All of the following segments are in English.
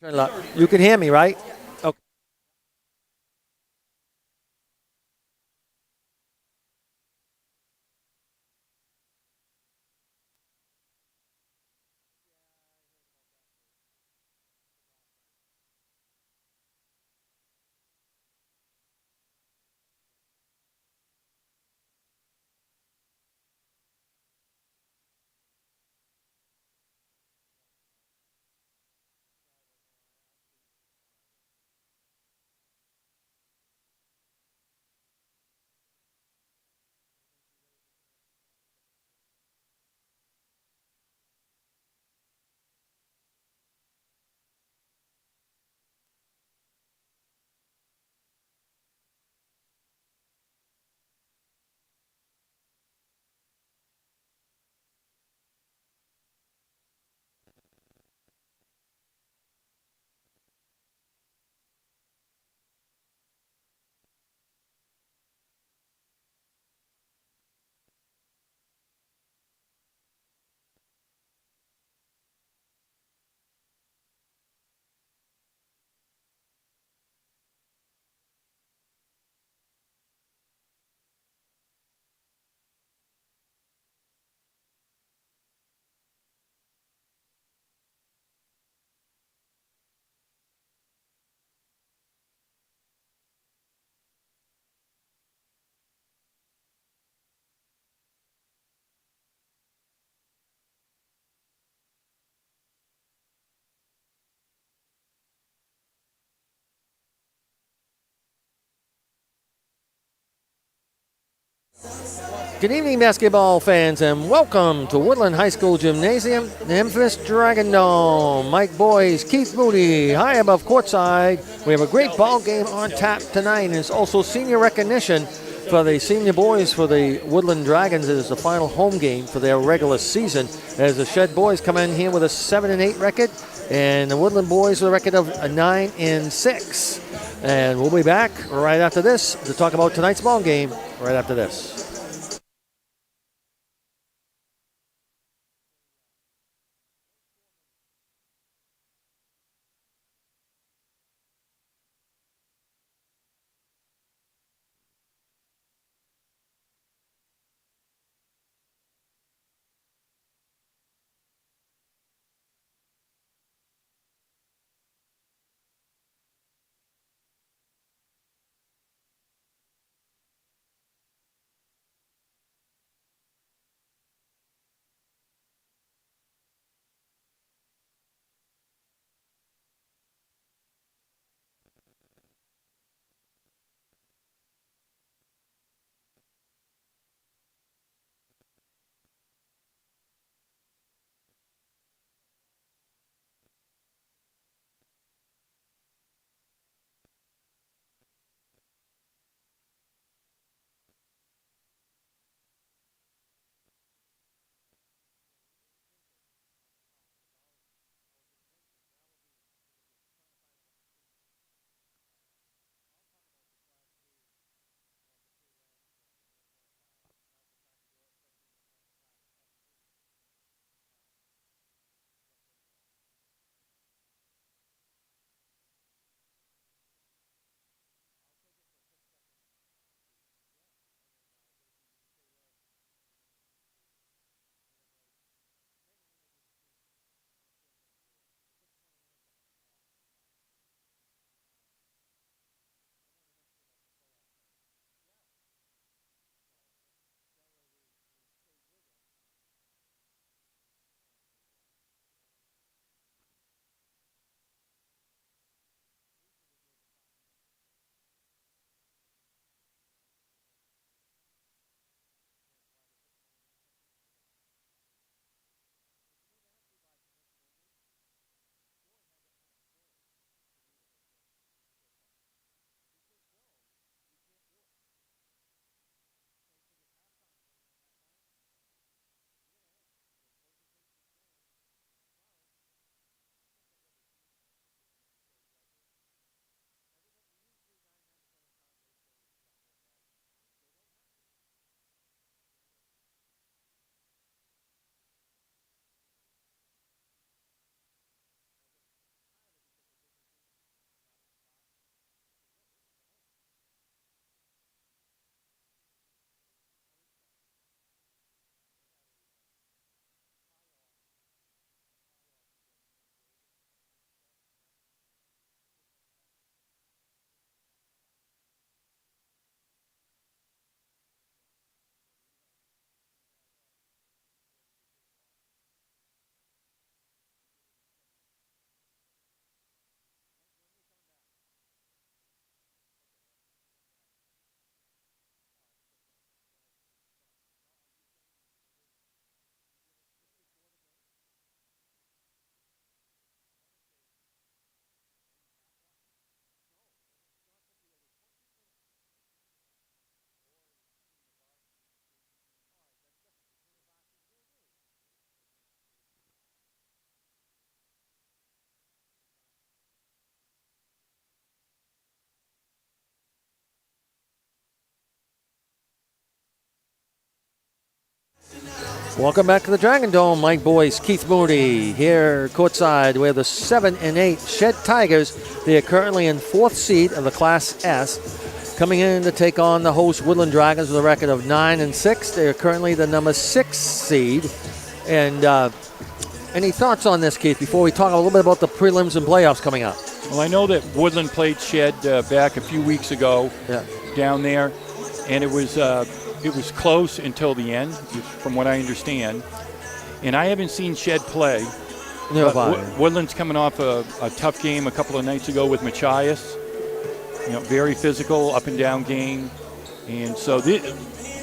You can hear me, right? Okay. Good evening, basketball fans, and welcome to Woodland High School Gymnasium, the infamous Dragon Dome. Mike Boyce, Keith Moody, high above courtside. We have a great ball game on tap tonight, and it's also senior recognition for the senior boys for the Woodland Dragons. It is the final home game for their regular season, as the Shead boys come in here with a 7-8 record, and the Woodland boys with a record of 9-6. And we'll be back right after this to talk about tonight's ball game. Right after this. Welcome back to the Dragon Dome, Mike Boyce, Keith Moody here courtside. We're the 7 and 8 Shead Tigers. They are currently in 4th seed of the Class S, coming in to take on the host Woodland Dragons with a record of 9 and 6. They are currently the number 6 seed. And any thoughts on this, Keith, before we talk a little bit about the prelims and playoffs coming up? Well, I know that Woodland played Shead back a few weeks ago down there, and it was close until the end, from what I understand. And I haven't seen Shead play. Woodland's coming off a tough game a couple of nights ago with Machias. Very physical, up and down game. And so,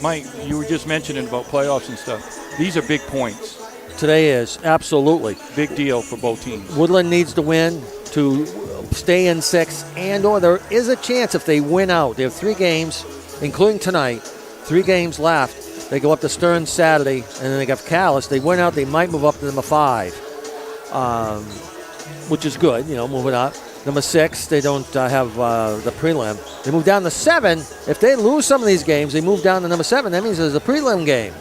Mike, you were just mentioning about playoffs and stuff. These are big points. Today is, absolutely. Big deal for both teams. Woodland needs to win to stay in 6, or there is a chance if they win out. They have 3 games, including tonight, 3 games left. They go up to Stern Saturday, and then they got Callis. They win out, they might move up to number 5, which is good, moving up. Number 6, they don't have the prelim. They move down to 7. If they lose some of these games, they move down to number 7. That means there's a prelim game.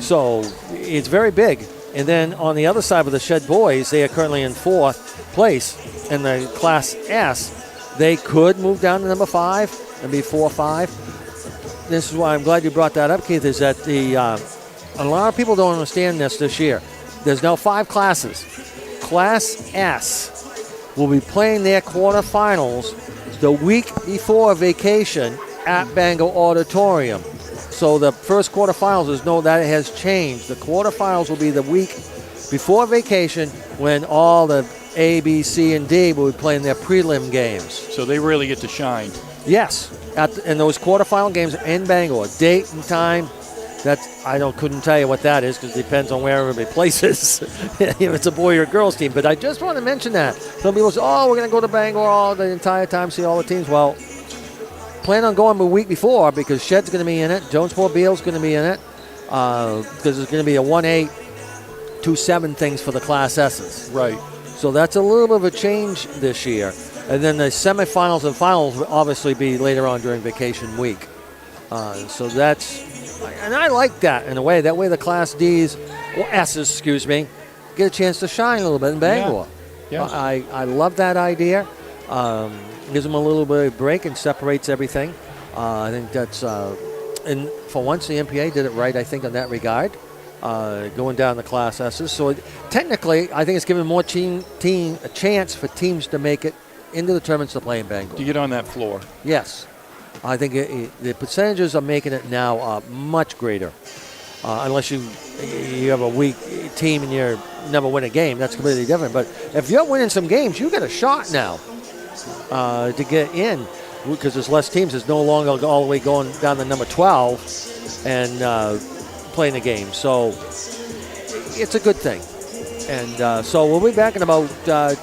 So it's very big. And then on the other side of the Shead boys, they are currently in 4th place in the Class S. They could move down to number 5 and be 4-5. This is why I'm glad you brought that up, Keith, is that a lot of people don't understand this year. There's now 5 classes. Class S will be playing their quarterfinals the week before vacation at Bangor Auditorium. So the first quarterfinals that it has changed. The quarterfinals will be the week before vacation when all the A, B, C, and D will be playing their prelim games. So they really get to shine. Yes, and those quarterfinal games in Bangor, date and time. Couldn't tell you what that is because it depends on where everybody places. If it's a boy or a girls team. But I just want to mention that. Some people say, we're going to go to Bangor all the entire time, see all the teams. Well, plan on going a week before because Shead's going to be in it. Jonesport Beale's going to be in it because there's going to be a 1-8, 2-7 things for the Class S's. Right. So that's a little bit of a change this year. And then the semifinals and finals will obviously be later on during vacation week. And I like that in a way. That way the Class D's, or S's, get a chance to shine a little bit in Bangor. Yeah. I love that idea. Gives them a little bit of break and separates everything. I think that's, and for once the MPA did it right, I think, in that regard, going down the Class S's. So technically, I think it's giving more team a chance for teams to make it into the tournaments to play in Bangor. To get on that floor. Yes. I think the percentages are making it now much greater. Unless you have a weak team and you never win a game, that's completely different. But if you're winning some games, you got a shot now to get in because there's less teams. There's no longer all the way going down to number 12 and playing a game. So it's a good thing. And so we'll be back in about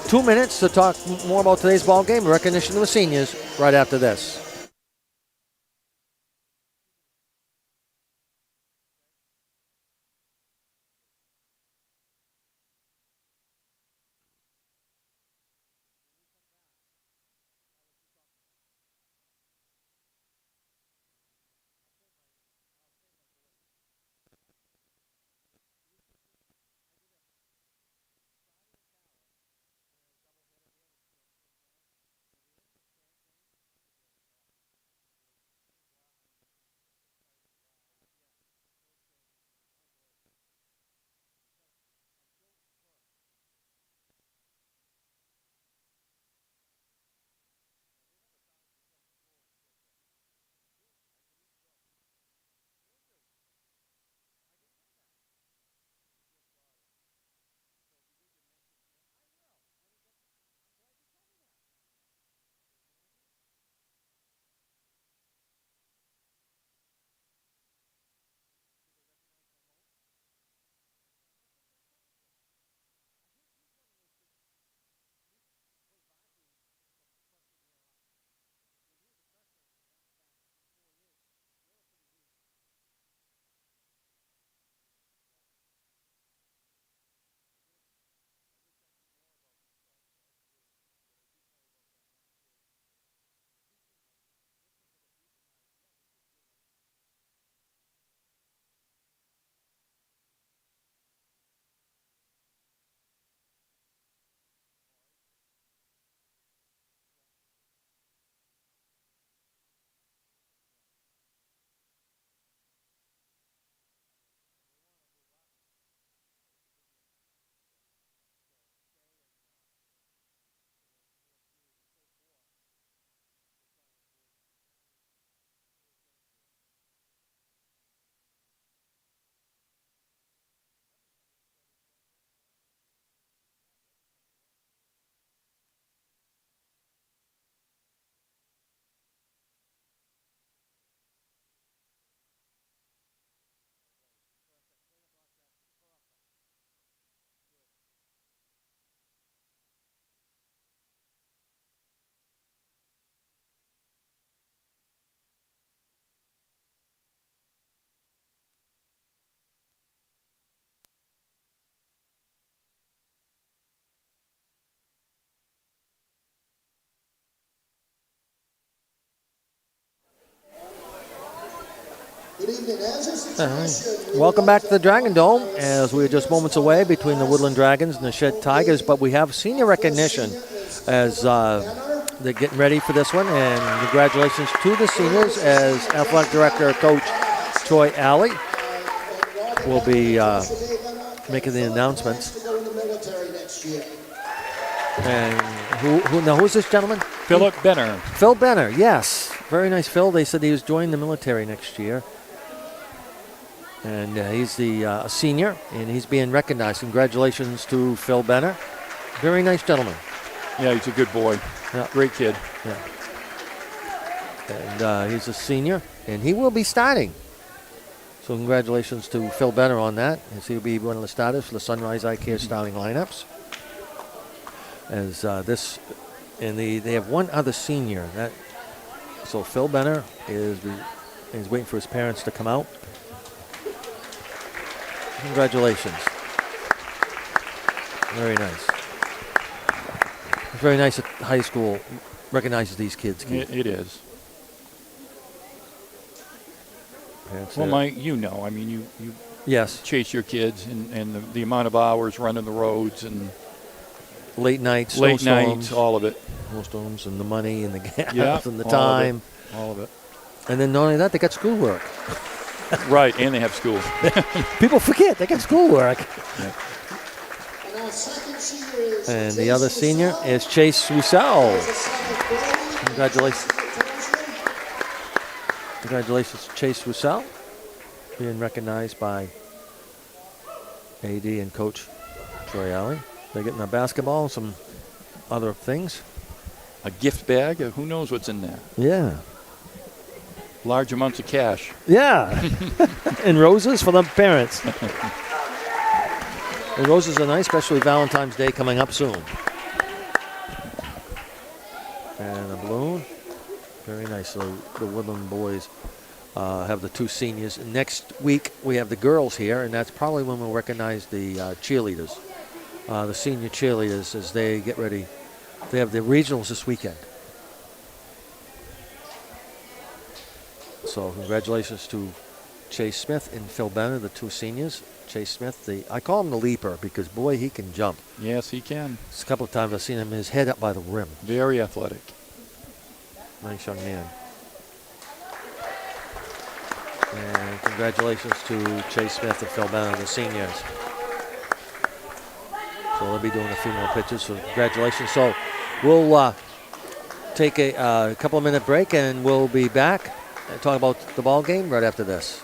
2 minutes to talk more about today's ball game, recognition of the seniors, right after this. Welcome back to the Dragon Dome, as we are just moments away between the Woodland Dragons and the Shead Tigers, but we have senior recognition as they're getting ready for this one, and congratulations to the seniors as Athletic Director Coach Troy Alley will be making the announcements. And who's this gentleman? Philip Benner. Phil Benner, yes. Very nice, Phil. They said he was joining the military next year. And he's the senior, and he's being recognized. Congratulations to Phil Benner. Very nice gentleman. Yeah, he's a good boy. Yeah. Great kid. Yeah. And he's a senior, and he will be starting. So congratulations to Phil Benner on that, as he'll be one of the starters for the Sunrise Eye Care starting lineups. As they have one other senior. So Phil Benner is waiting for his parents to come out. Congratulations. Very nice. It's very nice that high school recognizes these kids. It is. Well, Mike, I mean, you yes, chase your kids and the amount of hours running the roads and late nights, all of it. Snowstorms and the money and the gas and the all time. All of it. And then not only that, they got schoolwork. Right, and they have school. People forget they got schoolwork. Yeah. And the other senior is Chase Roussel. Congratulations. Congratulations, Chase Roussel, being recognized by AD and Coach Troy Alley. They're getting a basketball and some other things. A gift bag? Who knows what's in there? Yeah. Large amounts of cash. Yeah. And roses for the parents. And roses are nice, especially Valentine's Day coming up soon. And a balloon. Very nice. So the Woodland boys have the two seniors. Next week we have the girls here, and that's probably when we'll recognize the cheerleaders. The senior cheerleaders as they get ready. They have the regionals this weekend. So congratulations to Chase Smith and Phil Benner, the two seniors. Chase Smith, I call him the leaper because, boy, he can jump. Yes, he can. Just a couple of times I've seen him, his head up by the rim. Very athletic. Nice young man. And congratulations to Chase Smith and Phil Benner, the seniors. So they'll be doing a few more pitches, so congratulations. So we'll take a couple of minute break, and we'll be back and talk about the ball game right after this.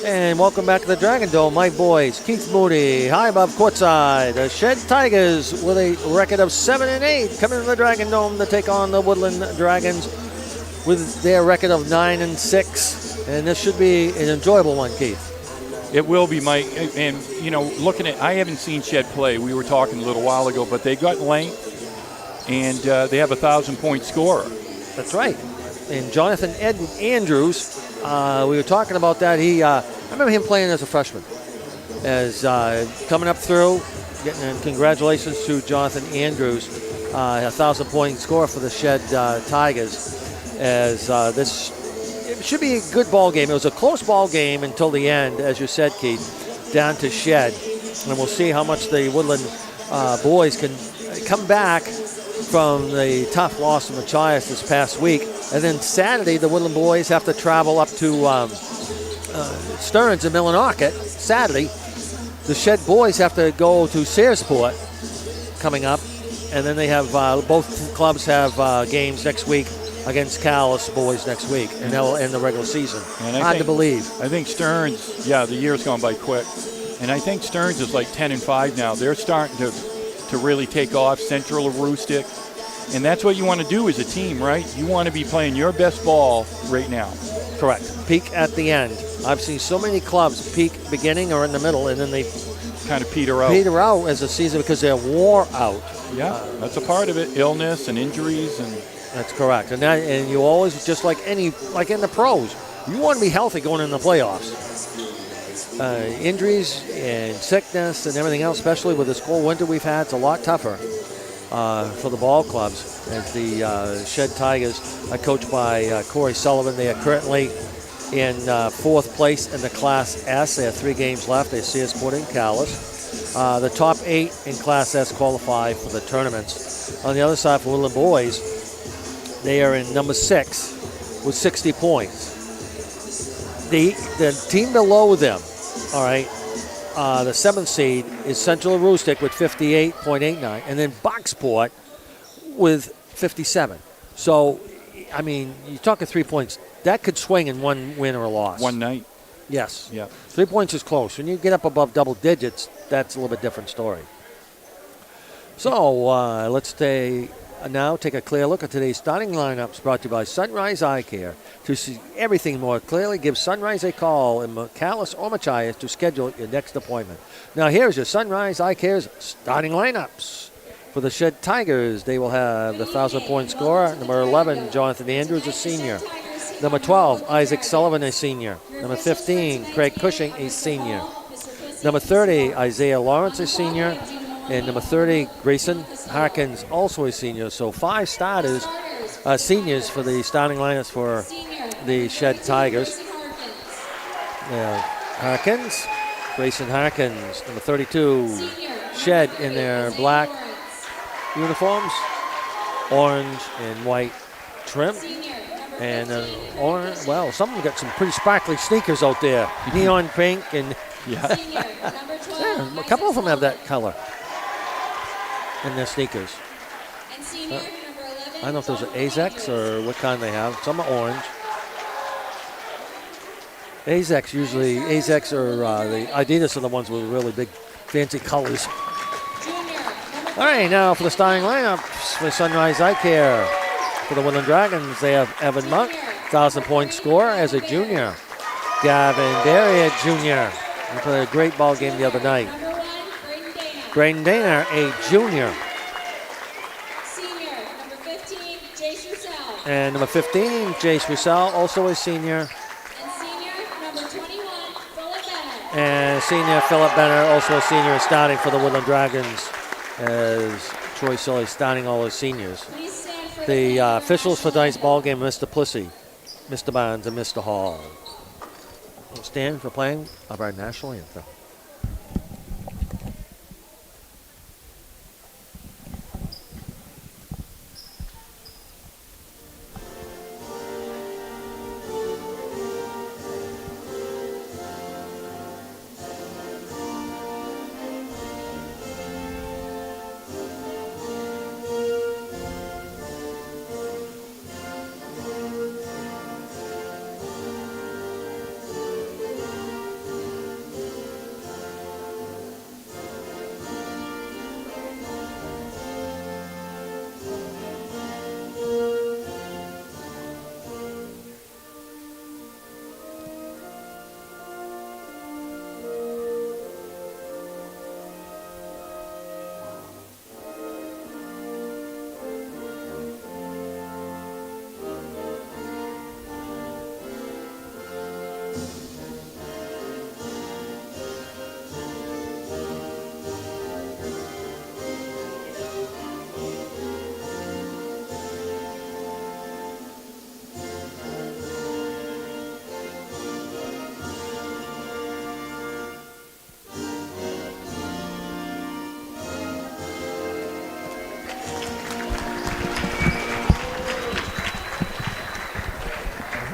And welcome back to the Dragon Dome, my boys. Keith Moody, high above courtside. The Shead Tigers with a record of 7-8 coming to the Dragon Dome to take on the Woodland Dragons with their record of 9-6. And this should be an enjoyable one, Keith. It will be, Mike. And, you know, looking at, I haven't seen Shead play. We were talking a little while ago, but they got length, and they have a 1,000-point scorer. That's right. And Jonathan Andrews, we were talking about that. I remember him playing as a freshman. As coming up through, and congratulations to Jonathan Andrews, a 1,000-point scorer for the Shead Tigers. As it should be a good ball game. It was a close ball game until the end, as you said, Keith, down to Shead. And we'll see how much the Woodland boys can come back from the tough loss to Machias this past week. And then Saturday, the Woodland boys have to travel up to Stearns in Millinocket. Saturday, the Shead boys have to go to Searsport coming up. And then they have, both clubs have games next week against Calais boys next week. And that will end the regular season. Hard to believe. I think Stearns, the year's gone by quick. And I think Stearns is like 10-5 now. They're starting to really take off. Central of Rustic. And that's what you want to do as a team, right? You want to be playing your best ball right now. Correct. Peak at the end. I've seen so many clubs peak beginning or in the middle, and then they kind of peter out. Peter out as a season because they're wore out. Yeah, that's a part of it. Illness and injuries, and that's correct. And you always, just like in the pros, you want to be healthy going into the playoffs. Injuries and sickness and everything else, especially with this cold winter we've had, it's a lot tougher for the ball clubs. As the Shead Tigers are coached by Corey Sullivan. They are currently in fourth place in the Class S. They have 3 games left. They see us put in Calais. The top 8 in Class S qualify for the tournaments. On the other side, for Woodland boys, they are in number 6 with 60 points. The team below them, all right, the 7th seed is Central Aroostook with 58.89, and then Bucksport with 57. So, I mean, you're talking 3 points. That could swing in one win or a loss. One night. Yes. Yeah. 3 points is close. When you get up above double digits, that's a little bit different story. So, let's now take a clear look at today's starting lineups, brought to you by Sunrise Eye Care. To see everything more clearly, give Sunrise a call in Calais or Machias to schedule your next appointment. Now here's your Sunrise Eye Care's starting lineups. For the Shead Tigers, they will have the 1,000-point scorer. Number 11, Jonathan Andrews, a senior. Number 12, Isaac Sullivan, a senior. Number 15, Craig Cushing, a senior. Number 30, Isaiah Lawrence, a senior. And number 30, Grayson Harkins, also a senior. So 5 starters, seniors for the starting lineups for the Shead Tigers. Harkins, Grayson Harkins, number 32, Shead in their black uniforms, orange and white trim. And orange, well, some of them got some pretty sparkly sneakers out there. Neon pink and yeah, a couple of them have that color in their sneakers. I don't know if those are Azex or what kind they have. Some are orange. Azex or the Adidas are the ones with really big fancy colors. All right, now for the starting lineups for Sunrise Eye Care. For the Woodland Dragons, they have Evan Monk, 1,000-point scorer as a junior. Gavin Derry, a junior. He played a great ball game the other night. Braden Dana, a junior. Senior, number 15, Jace Roussel. And number 15, Jace Roussel, also a senior. And senior, number 21, Philip Bennett. And senior Philip Bennett, also a senior, is starting for the Woodland Dragons as Troy Sully starting all his seniors. The officials for tonight's ball game, Mr. Plissy, Mr. Barnes, and Mr. Hall. Stand for playing of our national anthem.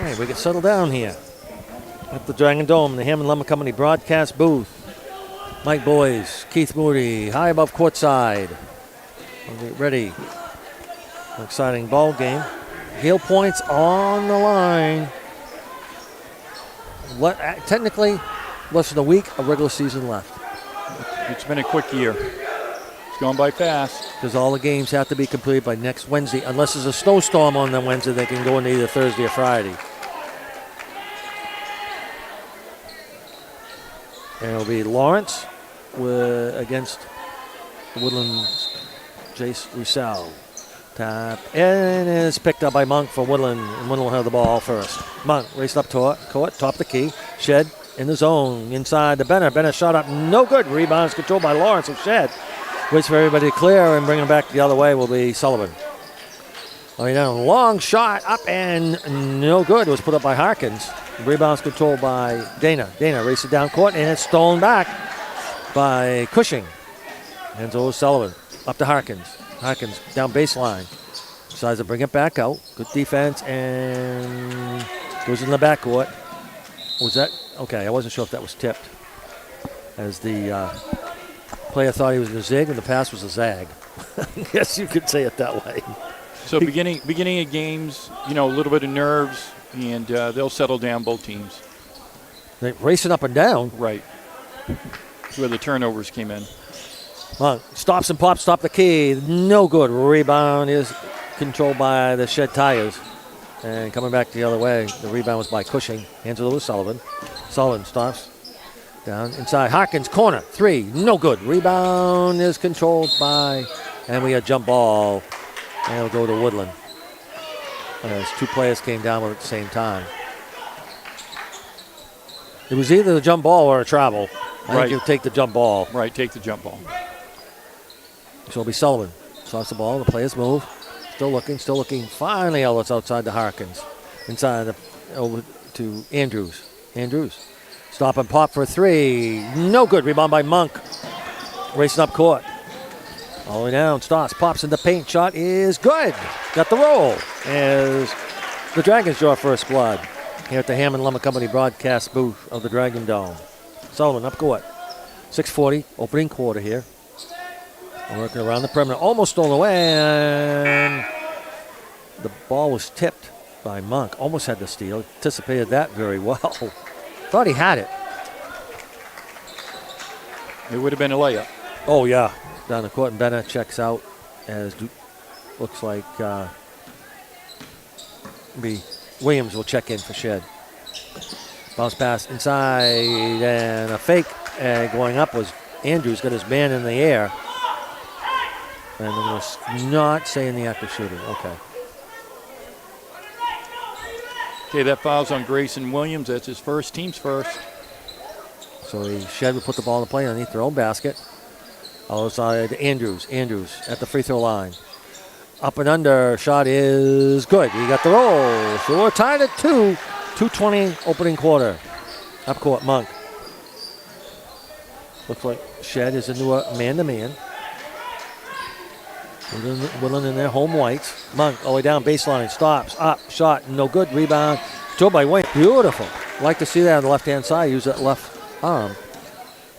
Hey, we get settled down here at the Dragon Dome, the Hammond Lumber Company broadcast booth. Mike Boyes, Keith Moody, high above courtside. We'll get ready. An exciting ball game. Gale points on the line. Technically, less than a week of regular season left. It's been a quick year. It's gone by fast. Because all the games have to be completed by next Wednesday. Unless there's a snowstorm on the Wednesday, they can go into either Thursday or Friday. And it'll be Lawrence against Woodland's Jace Roussel. Tap, and is picked up by Monk for Woodland. And Woodland will have the ball first. Monk raced up to court, top the key. Shead in the zone, inside the Benner. Benner shot up, no good. Rebound is controlled by Lawrence of Shead. Waits for everybody to clear and bring him back the other way will be Sullivan. Long shot up and no good. It was put up by Harkins. Rebound's controlled by Dana. Dana races down court and it's stolen back by Cushing. Hands over Sullivan. Up to Harkins. Harkins down baseline. Decides to bring it back out. Good defense and goes in the backcourt. Was that? Okay, I wasn't sure if that was tipped. As the player thought he was going to zig and the pass was a zag. I guess you could say it that way. So beginning of games, a little bit of nerves, and they'll settle down, both teams. They're racing up and down. Right. That's where the turnovers came in. Stops and pops, stop the key. No good. Rebound is controlled by the Shed Tigers. And coming back the other way, the rebound was by Cushing. Hands it over to Sullivan. Sullivan stops. Down inside. Harkins, corner. 3. No good. Rebound is controlled by, and we got jump ball. And it'll go to Woodland. As two players came down at the same time. It was either the jump ball or a travel. I think you'll take the jump ball. Right, take the jump ball. So it'll be Sullivan. Stops the ball. The players move. Still looking. Finally, it's outside to Harkins. Inside over to Andrews. Stop and pop for 3. No good. Rebound by Monk. Racing up court. All the way down. Stops. Pops in the paint. Shot is good. Got the roll. As the Dragons draw first blood here at the Hammond Lumber Company broadcast booth of the Dragon Dome. Sullivan up court. 6:40. Opening quarter here. Working around the perimeter. Almost stolen away. And the ball was tipped by Monk. Almost had the steal. Anticipated that very well. Thought he had it. It would have been a layup. Oh, yeah. Down the court, and Bennett checks out as looks like Williams will check in for Shed. Bounce pass inside, and a fake going up was Andrews. Got his man in the air. And they're going to not say in the act of shooting. Okay, that foul's on Grayson Williams. That's his first, team's first. So Shed will put the ball in play underneath their own basket. Outside Andrews at the free throw line. Up and under, shot is good. He got the roll. So we're tied at 2. 2:20 opening quarter. Up court, Monk. Looks like Shed is into a man-to-man. Woodland in their home whites. Monk all the way down baseline. Stops. Up. Shot. No good. Rebound. Throw by Wayne. Beautiful. Like to see that on the left-hand side. Use that left arm.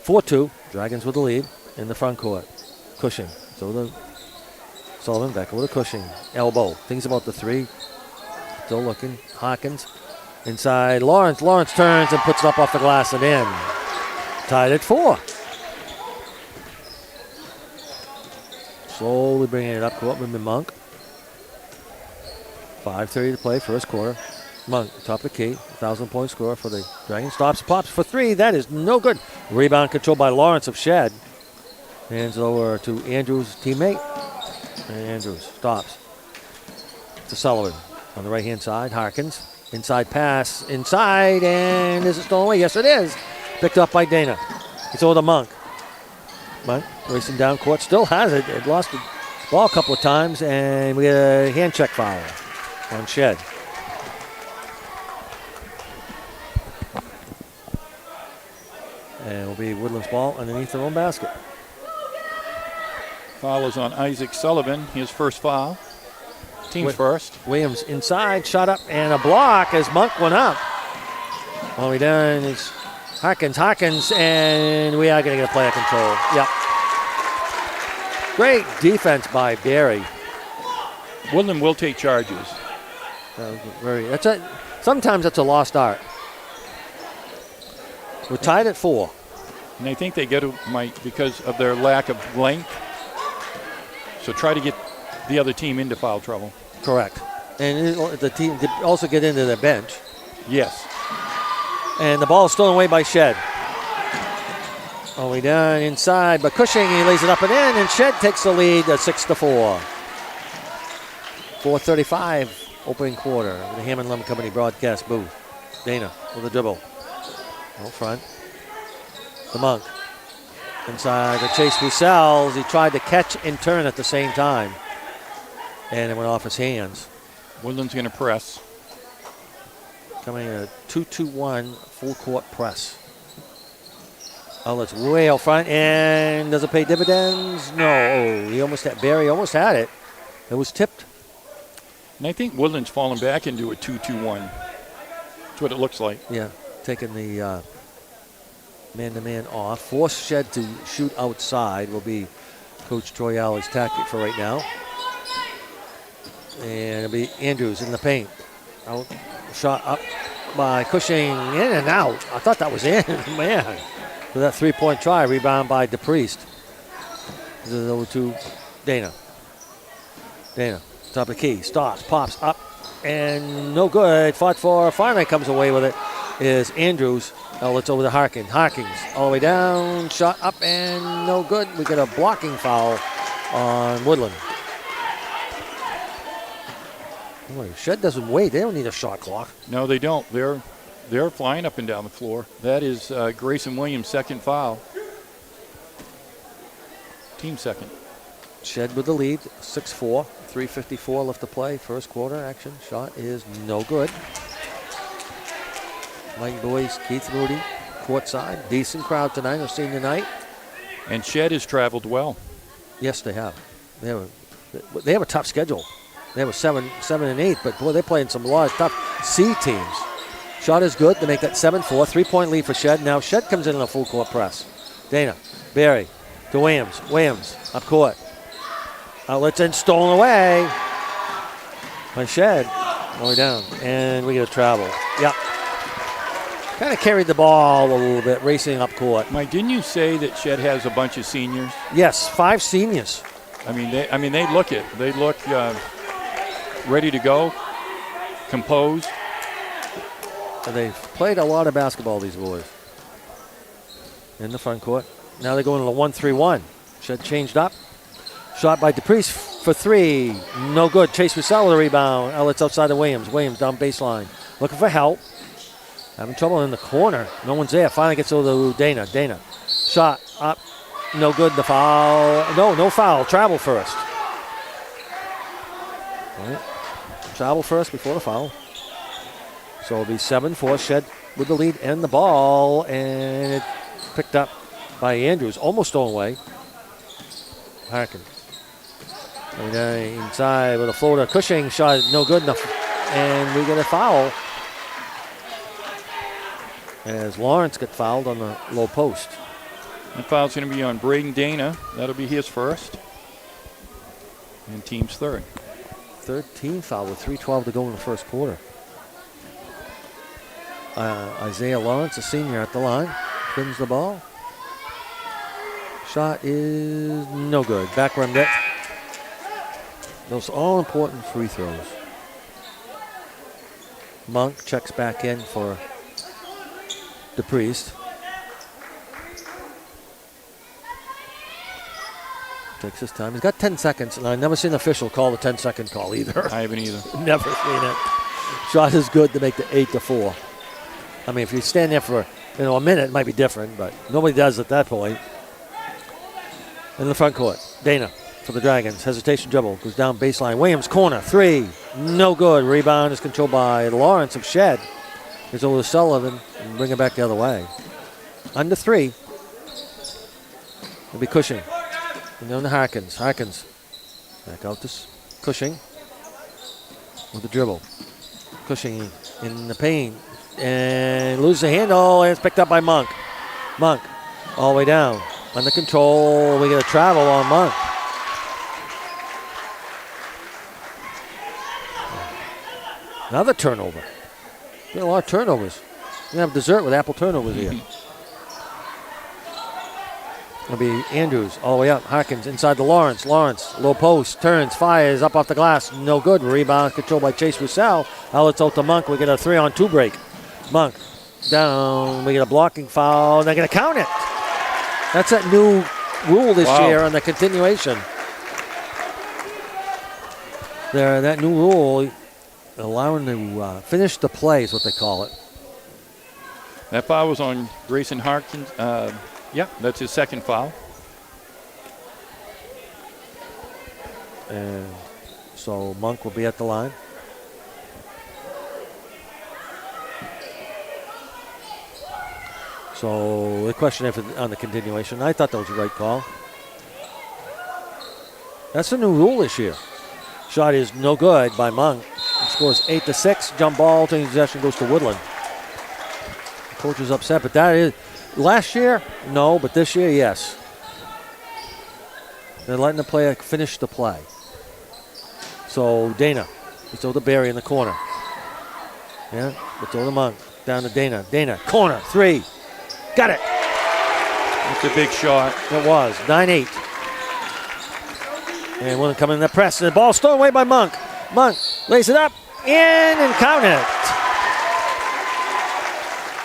4-2. Dragons with the lead in the front court. Cushing. So the Sullivan back over to Cushing. Elbow. Thinks about the 3. Still looking. Hawkins. Inside. Lawrence. Lawrence turns and puts it up off the glass and in. Tied at 4. Slowly bringing it up court with Monk. 5:30 to play, first quarter. Monk, top of the key, 1,000-point score for the Dragons. Stops, pops for 3. That is no good. Rebound controlled by Lawrence of Shed. Hands it over to Andrews' teammate. And Andrews stops. To Sullivan on the right-hand side. Harkins, inside pass, inside, and is it stolen away? Yes, it is. Picked up by Dana. It's over to Monk. Monk racing down court, still has it. It lost the ball a couple of times, and we get a hand check foul on Shed. And it'll be Woodland's ball underneath their own basket. Foul is on Isaac Sullivan, his first foul. Team's first. Williams inside, shot up, and a block as Monk went up. All we done is Harkins, and we are going to get a player control. Yep. Great defense by Barry. Woodland will take charges. Sometimes that's a lost art. We're tied at 4. And I think they get because of their lack of length. So try to get the other team into foul trouble. Correct. And the team also get into the bench. Yes. And the ball is stolen away by Shead. All the way down inside, but Cushing, he lays it up and in, and Shead takes the lead at 6-4. 4:35 opening quarter. The Hammond Lumber Company broadcast booth. Dana with a dribble. Out front. The Monk. Inside the Chase Roussells. He tried to catch and turn at the same time. And it went off his hands. Woodland's going to press. Coming in a 2-2-1 full court press. Oh, it's way out front. And does it pay dividends? No. Barry almost had it. It was tipped. And I think Woodland's fallen back into a 2-2-1. That's what it looks like. Yeah, taking the man-to-man off. Force Shead to shoot outside will be Coach Troy Alley's tactic for right now. And it'll be Andrews in the paint. Out, shot up by Cushing, in and out. I thought that was in, man. For that three-point try, rebound by DePriest. This is over to Dana. Top of the key, stops, pops up, and no good. Fought for, finally comes away with it, is Andrews. Now it's over to Harkins. All the way down, shot up, and no good. We get a blocking foul on Woodland. Boy, Shead doesn't wait. They don't need a shot clock. No, they don't. They're flying up and down the floor. That is Grayson Williams' second foul. Team second. Shead with the lead, 6-4, 3:54 left to play. First quarter action. Shot is no good. Mike Boyce, Keith Moody, courtside. Decent crowd tonight, our senior night. And Shead has traveled well. Yes, they have. They have a tough schedule. They have a 7 and 8, but boy, they're playing some lot of tough C teams. Shot is good to make that 7-4, 3-point lead for Shead. Now Shead comes in a full court press. Dana, Barry to Williams. Williams up court. Outlets and stolen away by Shead. All the way down, and we get a travel. Yep. Kind of carried the ball a little bit, racing up court. Mike, didn't you say that Shead has a bunch of seniors? Yes, 5 seniors. They look ready to go, composed. And they've played a lot of basketball, these boys. In the front court. Now they're going to the 1-3-1. Shead changed up. Shot by DePriest for 3. No good. Chase Roussel with a rebound. Outlets outside of Williams. Williams down baseline. Looking for help. Having trouble in the corner. No one's there. Finally gets over to Dana. Shot up. No good. The foul. No foul. Travel first. All right. Travel first before the foul. So it'll be 7-4. Shead with the lead and the ball. And it picked up by Andrews. Almost stolen away. Harkins. Inside with a floater. Cushing shot no good enough. And we get a foul. As Lawrence got fouled on the low post. The foul's going to be on Braden Dana. That'll be his first. And team's third. Third team foul with 3:12 to go in the first quarter. Isaiah Lawrence, a senior at the line. Spins the ball. Shot is no good. Back rimmed it. Those all important free throws. Monk checks back in for DePriest. Takes his time. He's got 10 seconds, and I've never seen an official call the 10-second call either. I haven't either. Never seen it. Shot is good to make the 8-4. I mean, if you stand there for a minute, it might be different, but nobody does at that point. In the front court, Dana for the Dragons. Hesitation dribble. Goes down baseline. Williams, corner. 3. No good. Rebound is controlled by Lawrence of Shead. Goes over to Sullivan and bring it back the other way. Under 3. It'll be Cushing. And then Harkins. Back out to Cushing. with the dribble. Cushing in the paint and loses the handle, and it's picked up by Monk. Monk all the way down. Under control. We get a travel on Monk. Another turnover. Get a lot of turnovers. We're going to have dessert with apple turnovers here. It'll be Andrews all the way up. Harkins inside the Lawrence. Lawrence, low post, turns, fires, up off the glass. No good. Rebound controlled by Chase Roussel. Outlets out to Monk. We get a 3-on-2 break. Monk down. We get a blocking foul. They're going to count it. That's that new rule this year on the continuation. That new rule allowing to finish the play is what they call it. That foul was on Grayson Harkins. Yeah, that's his second foul. And so Monk will be at the line. So the question on the continuation, I thought that was the right call. That's the new rule this year. Shot is no good by Monk. He scores 8-6. Jump ball, taking possession goes to Woodland. The coach is upset, but that is last year, no, but this year, yes. They're letting the player finish the play. So Dana, it's over to Barry in the corner. Yeah, it's over to Monk. Down to Dana. Dana, corner, 3. Got it. It's a big shot. It was, 9-8. And Woodland coming in the press, and the ball stolen away by Monk. Monk lays it up, in, and count it.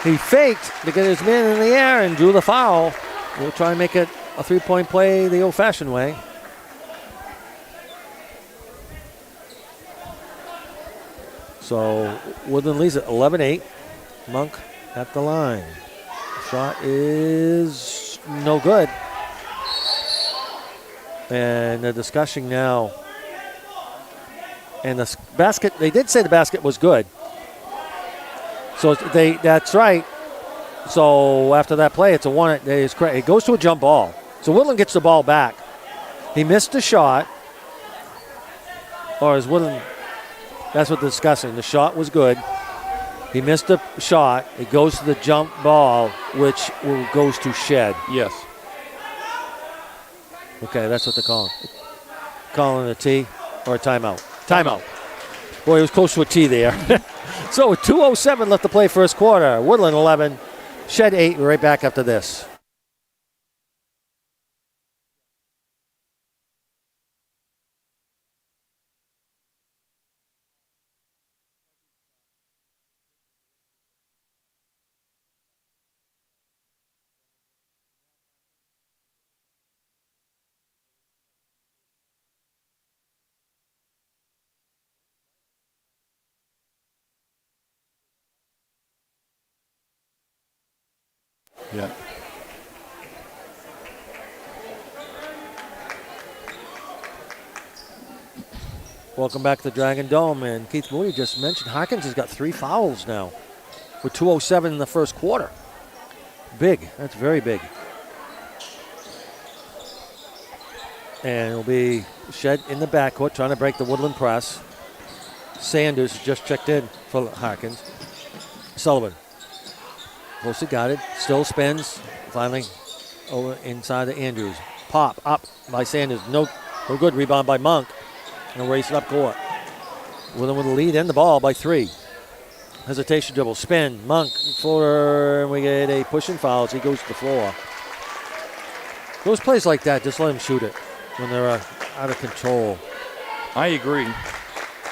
He faked to get his man in the air and drew the foul. We'll try and make it a 3-point play the old-fashioned way. So Woodland leads it 11-8. Monk at the line. Shot is no good. And the discussion now. And the basket, they did say the basket was good. So that's right. So after that play, it's a one. It goes to a jump ball. So Woodland gets the ball back. He missed the shot. Or is Woodland, that's what they're discussing. The shot was good. He missed the shot. It goes to the jump ball, which goes to Shead. Yes. Okay, that's what they're calling. Calling a T or a timeout. Timeout. Boy, it was close to a T there. So with 2:07 left to play first quarter. Woodland 11, Shead 8. We're right back after this. Yeah. Welcome back to the Dragon Dome. And Keith Moody just mentioned Harkins has got 3 fouls now with 2:07 in the first quarter. Big. That's very big. And it'll be Shead in the backcourt trying to break the Woodland press. Sanders just checked in for Harkins. Sullivan. Closely guarded. Still spins. Finally over inside to Andrews. Pop up by Sanders. No good. Rebound by Monk. And a race up court. Woodland with the lead and the ball by 3. Hesitation dribble. Spin. Monk. Floater. And we get a pushing foul as he goes to the floor. Those plays like that, just let him shoot it when they're out of control. I agree.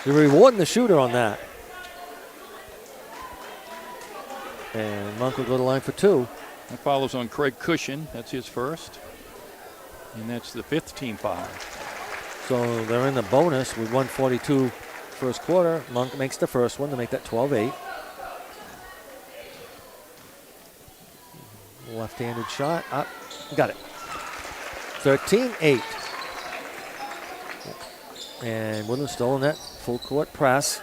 You're rewarding the shooter on that. And Monk will go to the line for 2. That follows on Craig Cushion. That's his first. And that's the 5th team foul. So they're in the bonus with 1:42 first quarter. Monk makes the first one to make that 12-8. Left-handed shot. Up. Got it. 13-8. And Woodland still in that full court press.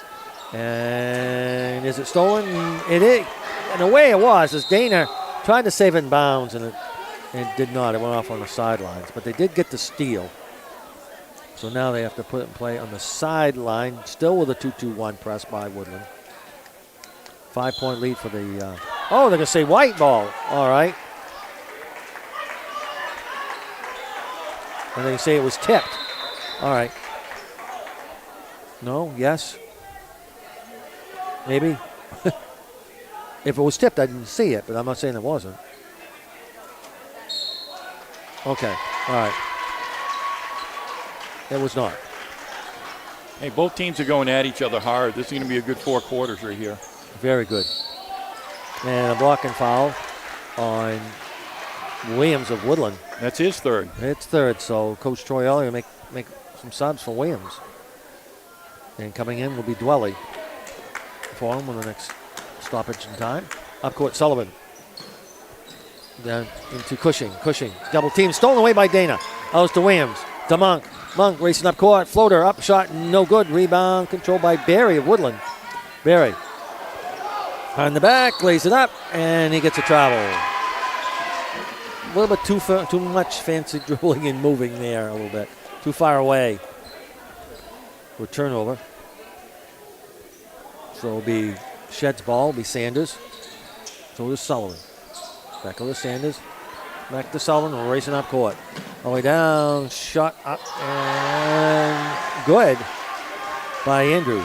And is it stolen? It is. In a way it was. As Dana tried to save it in bounds, and it did not. It went off on the sidelines. But they did get the steal. So now they have to put it in play on the sideline, still with a 2-2-1 press by Woodland. 5-point lead for the, they're going to say white ball. All right. And they say it was tipped. All right. No, yes. Maybe. If it was tipped, I didn't see it, but I'm not saying it wasn't. Okay. All right. It was not. Hey, both teams are going at each other hard. This is going to be a good 4 quarters right here. Very good. And a blocking foul on Williams of Woodland. That's his third. It's third, so Coach Troy Elliott will make some subs for Williams. And coming in will be Dwelly for him on the next stoppage in time. Up court, Sullivan. Down into Cushing. Cushing, double team, stolen away by Dana. Out to Williams, to Monk. Monk racing up court, floater, up shot, no good. Rebound controlled by Barry of Woodland. Barry on the back, lays it up, and he gets a travel. A little bit too much fancy dribbling and moving there a little bit. Too far away. With turnover. So it'll be Shead's ball, it'll be Sanders. So it is Sullivan. Back over to Sanders. Back to Sullivan, we're racing up court. All the way down, shot up, and good by Andrews.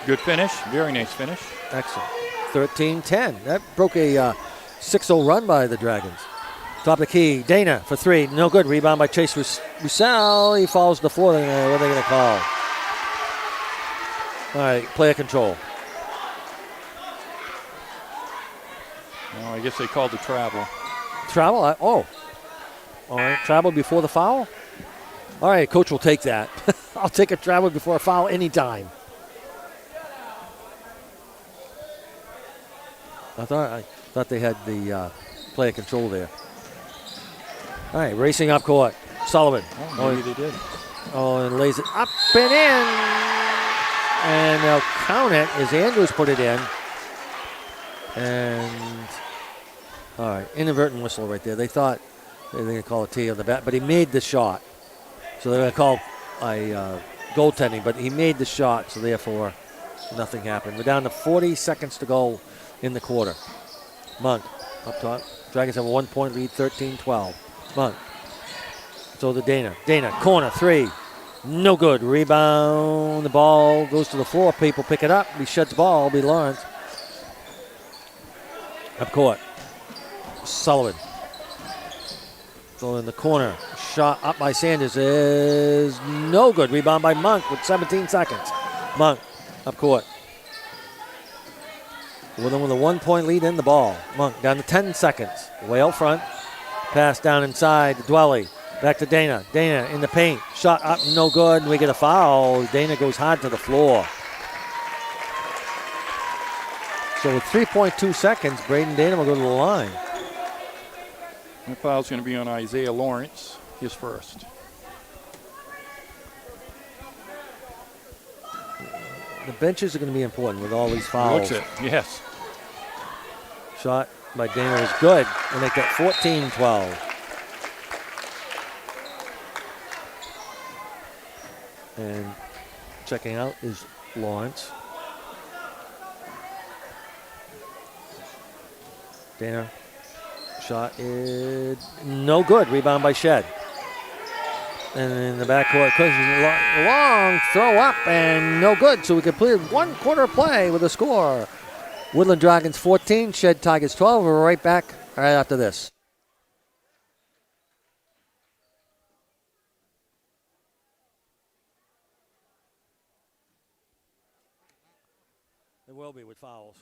Good finish, very nice finish. Excellent. 13-10. That broke a 6-0 run by the Dragons. Top of the key, Dana for 3. No good. Rebound by Chase Roussel. He falls to the floor. What are they going to call? All right, player control. Well, I guess they called the travel. Travel? All right, travel before the foul? All right, coach will take that. I'll take a travel before a foul anytime. I thought they had the player control there. All right, racing up court. Sullivan. Maybe they did. And lays it up and in. And they'll count it as Andrews put it in. And, all right, inadvertent whistle right there. They thought they were going to call a tee on the bat, but he made the shot. So they're going to call a goaltending, but he made the shot, so therefore nothing happened. We're down to 40 seconds to go in the quarter. Monk up top. Dragons have a 1-point lead, 13-12. Monk. So the Dana. Dana, corner, 3. No good. Rebound. The ball goes to the floor. People pick it up. Be Shead's ball. Be Lawrence. Up court. Sullivan. So in the corner. Shot up by Sanders is no good. Rebound by Monk with 17 seconds. Monk up court. With a 1-point lead in the ball. Monk down to 10 seconds. Way out front. Pass down inside to Dwelly. Back to Dana. Dana in the paint. Shot up, no good. We get a foul. Dana goes hard to the floor. So with 3.2 seconds, Braden Dana will go to the line. The foul's going to be on Isaiah Lawrence, his first. The benches are going to be important with all these fouls. Looks it, yes. Shot by Dana is good. And they get 14-12. And checking out is Lawrence. Dana, shot is no good. Rebound by Shead. And in the backcourt, long throw up and no good. So we completed 1 quarter of play with a score. Woodland Dragons 14, Shead Tigers 12. We're right back right after this. There will be with fouls.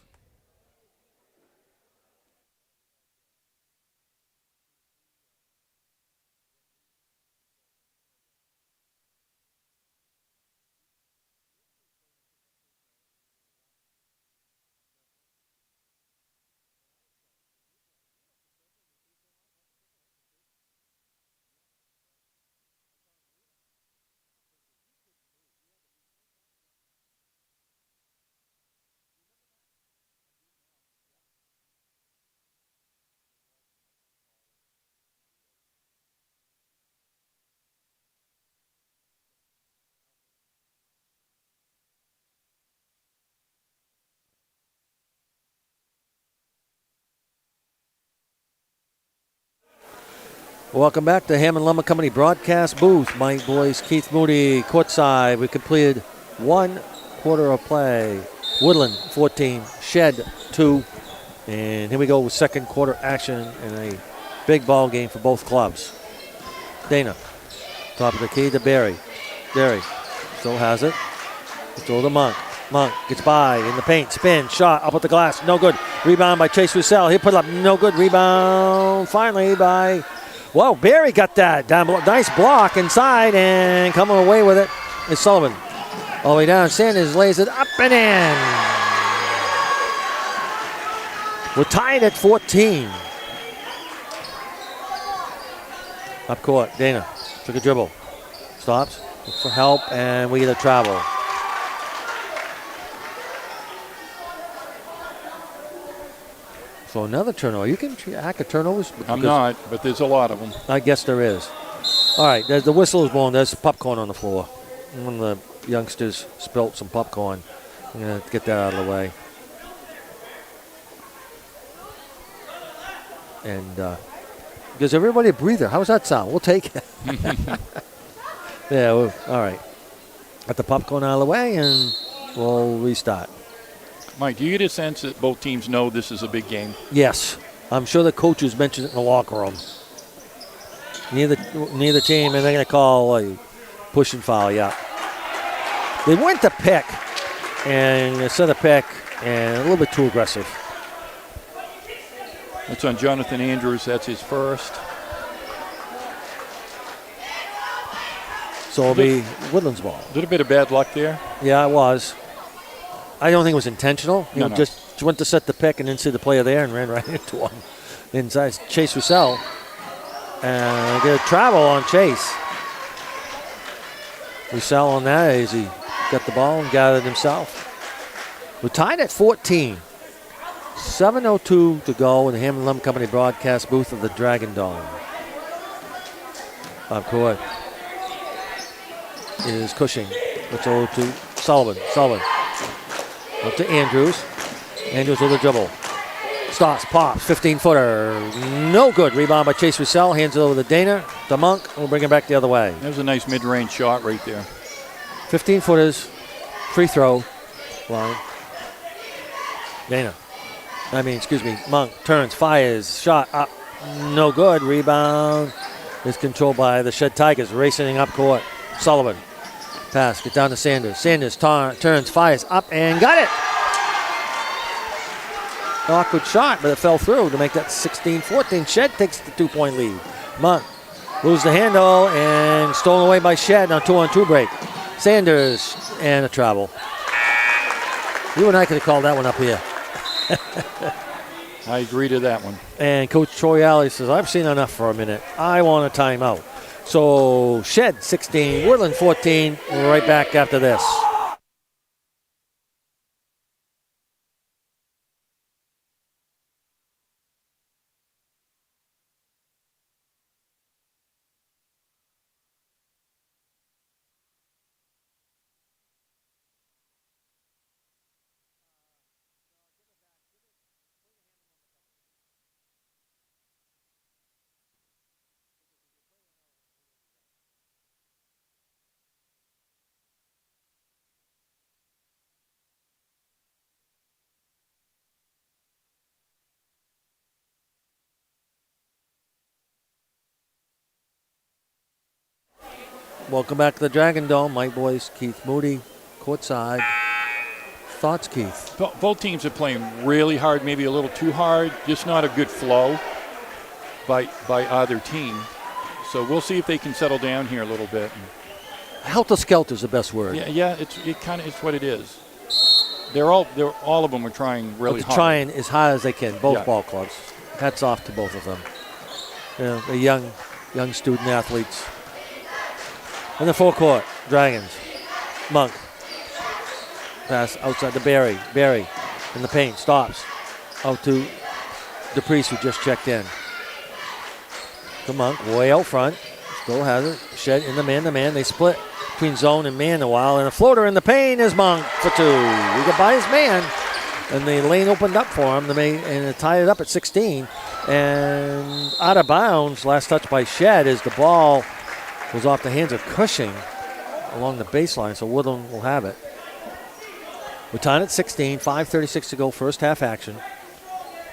Welcome back to Hammond Lumber Company broadcast booth. Mike Boyce, Keith Moody, courtside. We completed 1 quarter of play. Woodland 14, Shead 2. And here we go with second quarter action in a big ball game for both clubs. Dana, top of the key to Barry. Barry still has it. Throw to Monk. Monk gets by in the paint. Spin, shot, up at the glass. No good. Rebound by Chase Roussel. He put it up. No good. Rebound finally by... Whoa, Barry got that. Down below. Nice block inside and coming away with it is Sullivan. All the way down. Sanders lays it up and in. We're tied at 14. Up court. Dana took a dribble. Stops. Looks for help and we get a travel. So another turnover. You can hack a turnovers? I'm not, but there's a lot of them. I guess there is. All right, there's the whistle is blown. There's popcorn on the floor. One of the youngsters spilt some popcorn. I'm going to get that out of the way. And gives everybody a breather. How's that sound? We'll take it. Yeah, all right. Got the popcorn out of the way, and we'll restart. Mike, do you get a sense that both teams know this is a big game? Yes. I'm sure the coaches mentioned it in the locker room. Neither team, and they're going to call a push and foul, yeah. They went to pick, and they set a pick, and a little bit too aggressive. That's on Jonathan Andrews. That's his first. So it'll be Woodland's ball. A little bit of bad luck there. Yeah, it was. I don't think it was intentional. He No. just went to set the pick and didn't see the player there and ran right into him. Inside Chase Roussel. And get a travel on Chase. Roussel on that as he got the ball and gathered himself. We're tied at 14. 7:02 to go in the Hammond Lumber Company broadcast booth of the Dragon Dome. Up court is Cushing. Let's go to Sullivan. Sullivan. Up to Andrews. Andrews with a dribble. Stops, pops, 15-footer. No good. Rebound by Chase Roussel. Hands it over to Dana. The Monk. We'll bring it back the other way. That was a nice mid-range shot right there. 15-footers. Free throw line. Dana. Monk turns, fires, shot up. No good. Rebound is controlled by the Shead Tigers. Racing up court. Sullivan. Pass, get down to Sanders. Sanders turns, fires up, and got it. Awkward shot, but it fell through to make that 16-14. Shead takes the 2-point lead. Monk loses the handle and stolen away by Shead on 2-on-2 break. Sanders and a travel. You and I could have called that one up here. I agree to that one. And Coach Troy Alley says, I've seen enough for a minute. I want a timeout. So Shead 16, Woodland 14. We're right back after this. Welcome back to the Dragon Dome. Mike Boyce, Keith Moody, courtside. Thoughts, Keith? Both teams are playing really hard, maybe a little too hard, just not a good flow by either team. So we'll see if they can settle down here a little bit. Helter-skelter is the best word. Yeah, it's what it is. All of them are trying really hard. Trying as hard as they can, both Yeah. ball clubs. Hats off to both of them. You know, the young student athletes. In the full court, Dragons. Monk. Pass outside to Barry. Barry in the paint, stops. Out to DePriest, who just checked in. To Monk, way out front. Still has it. Shead in the man-to-man. They split between zone and man a while. And a floater in the paint is Monk for two. He got by his man. And the lane opened up for him. And it tied it up at 16. And out of bounds, last touch by Shead as the ball was off the hands of Cushing along the baseline, so Woodland will have it. We're tied at 16, 5:36 to go, first half action.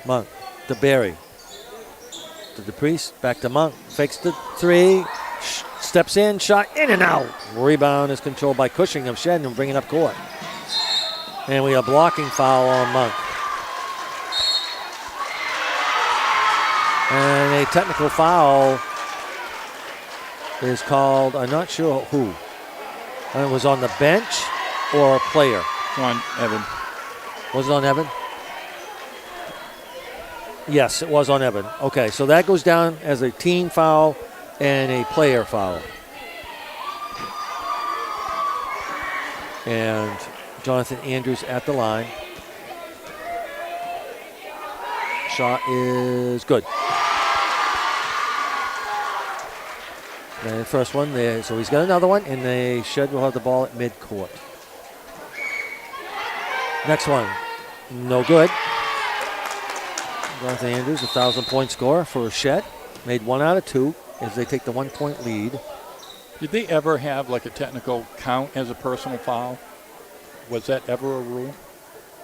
Monk to Barry. To DePriest, back to Monk. Fakes the three, steps in, shot in and out. Rebound is controlled by Cushing of Shead and bringing up court. And we have a blocking foul on Monk. And a technical foul is called, I'm not sure who. It was on the bench or a player. It's on Evan. Was it on Evan? Yes, it was on Evan. Okay, so that goes down as a team foul and a player foul. And Jonathan Andrews at the line. Shot is good. And the first one there, so he's got another one, and the Shead will have the ball at midcourt. Next one, no good. Jonathan Andrews, 1,000-point score for Shead. Made 1 out of 2 as they take the 1-point lead. Did they ever have like a technical count as a personal foul? Was that ever a rule?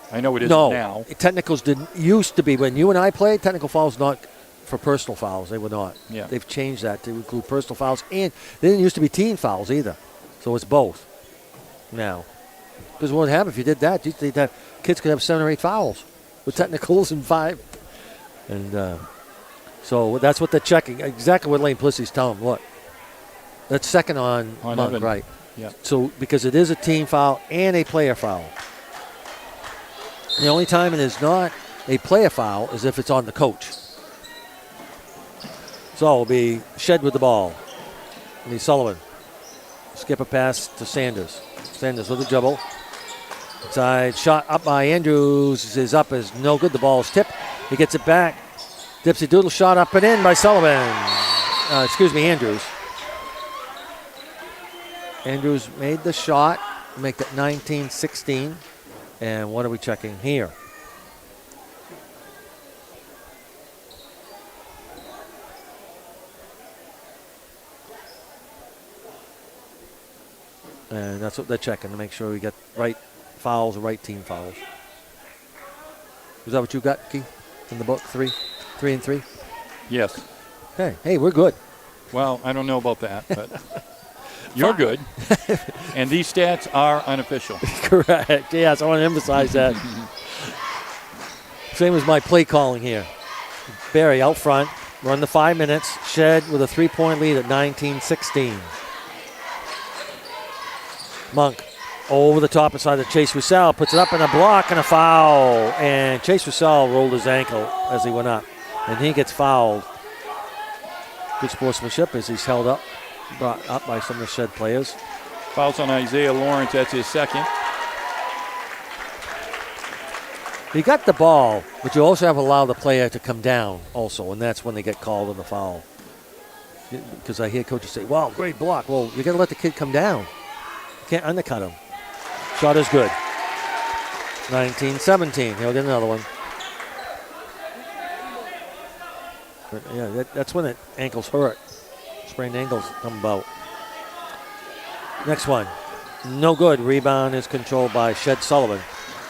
I know it isn't No, now. technicals didn't used to be. When you and I played, technical fouls not for personal fouls. They were not. Yeah. They've changed that to include personal fouls, and they didn't used to be team fouls either. So it's both now. Because what would happen if you did that? Kids could have 7 or 8 fouls with technicals and 5. And so that's what they're checking. Exactly what Lane Plissy's telling them. Look, that's second on Monk, Evan. right? Yeah. So because it is a team foul and a player foul. The only time it is not a player foul is if it's on the coach. So it'll be Shead with the ball. It'll be Sullivan. Skip a pass to Sanders. Sanders with the dribble. Side shot up by Andrews is up is no good. The ball is tipped. He gets it back. Dipsy Doodle shot up and in by Sullivan. Andrews. Andrews made the shot. Make that 19-16. And what are we checking here? And that's what they're checking to make sure we get right fouls, right team fouls. Is that what you got, Keith, in the book? 3 and 3? Yes. Hey, we're good. Well, I don't know about that, but you're good. And these stats are unofficial. Correct. Yes, I want to emphasize that. Same as my play calling here. Barry out front. Run the 5 minutes. Shead with a 3-point lead at 19-16. Monk over the top inside of Chase Roussel. Puts it up in a block and a foul. And Chase Roussel rolled his ankle as he went up. And he gets fouled. Good sportsmanship as he's held up. Brought up by some of the Shead players. Fouls on Isaiah Lawrence. That's his second. He got the ball, but you also have to allow the player to come down also, and that's when they get called on the foul. Because I hear coaches say, wow, great block. Well, you got to let the kid come down. You can't undercut him. Shot is good. 19-17. He'll get another one. But yeah, that's when the ankles hurt. Sprained ankles come about. Next one. No good. Rebound is controlled by Shead Sullivan.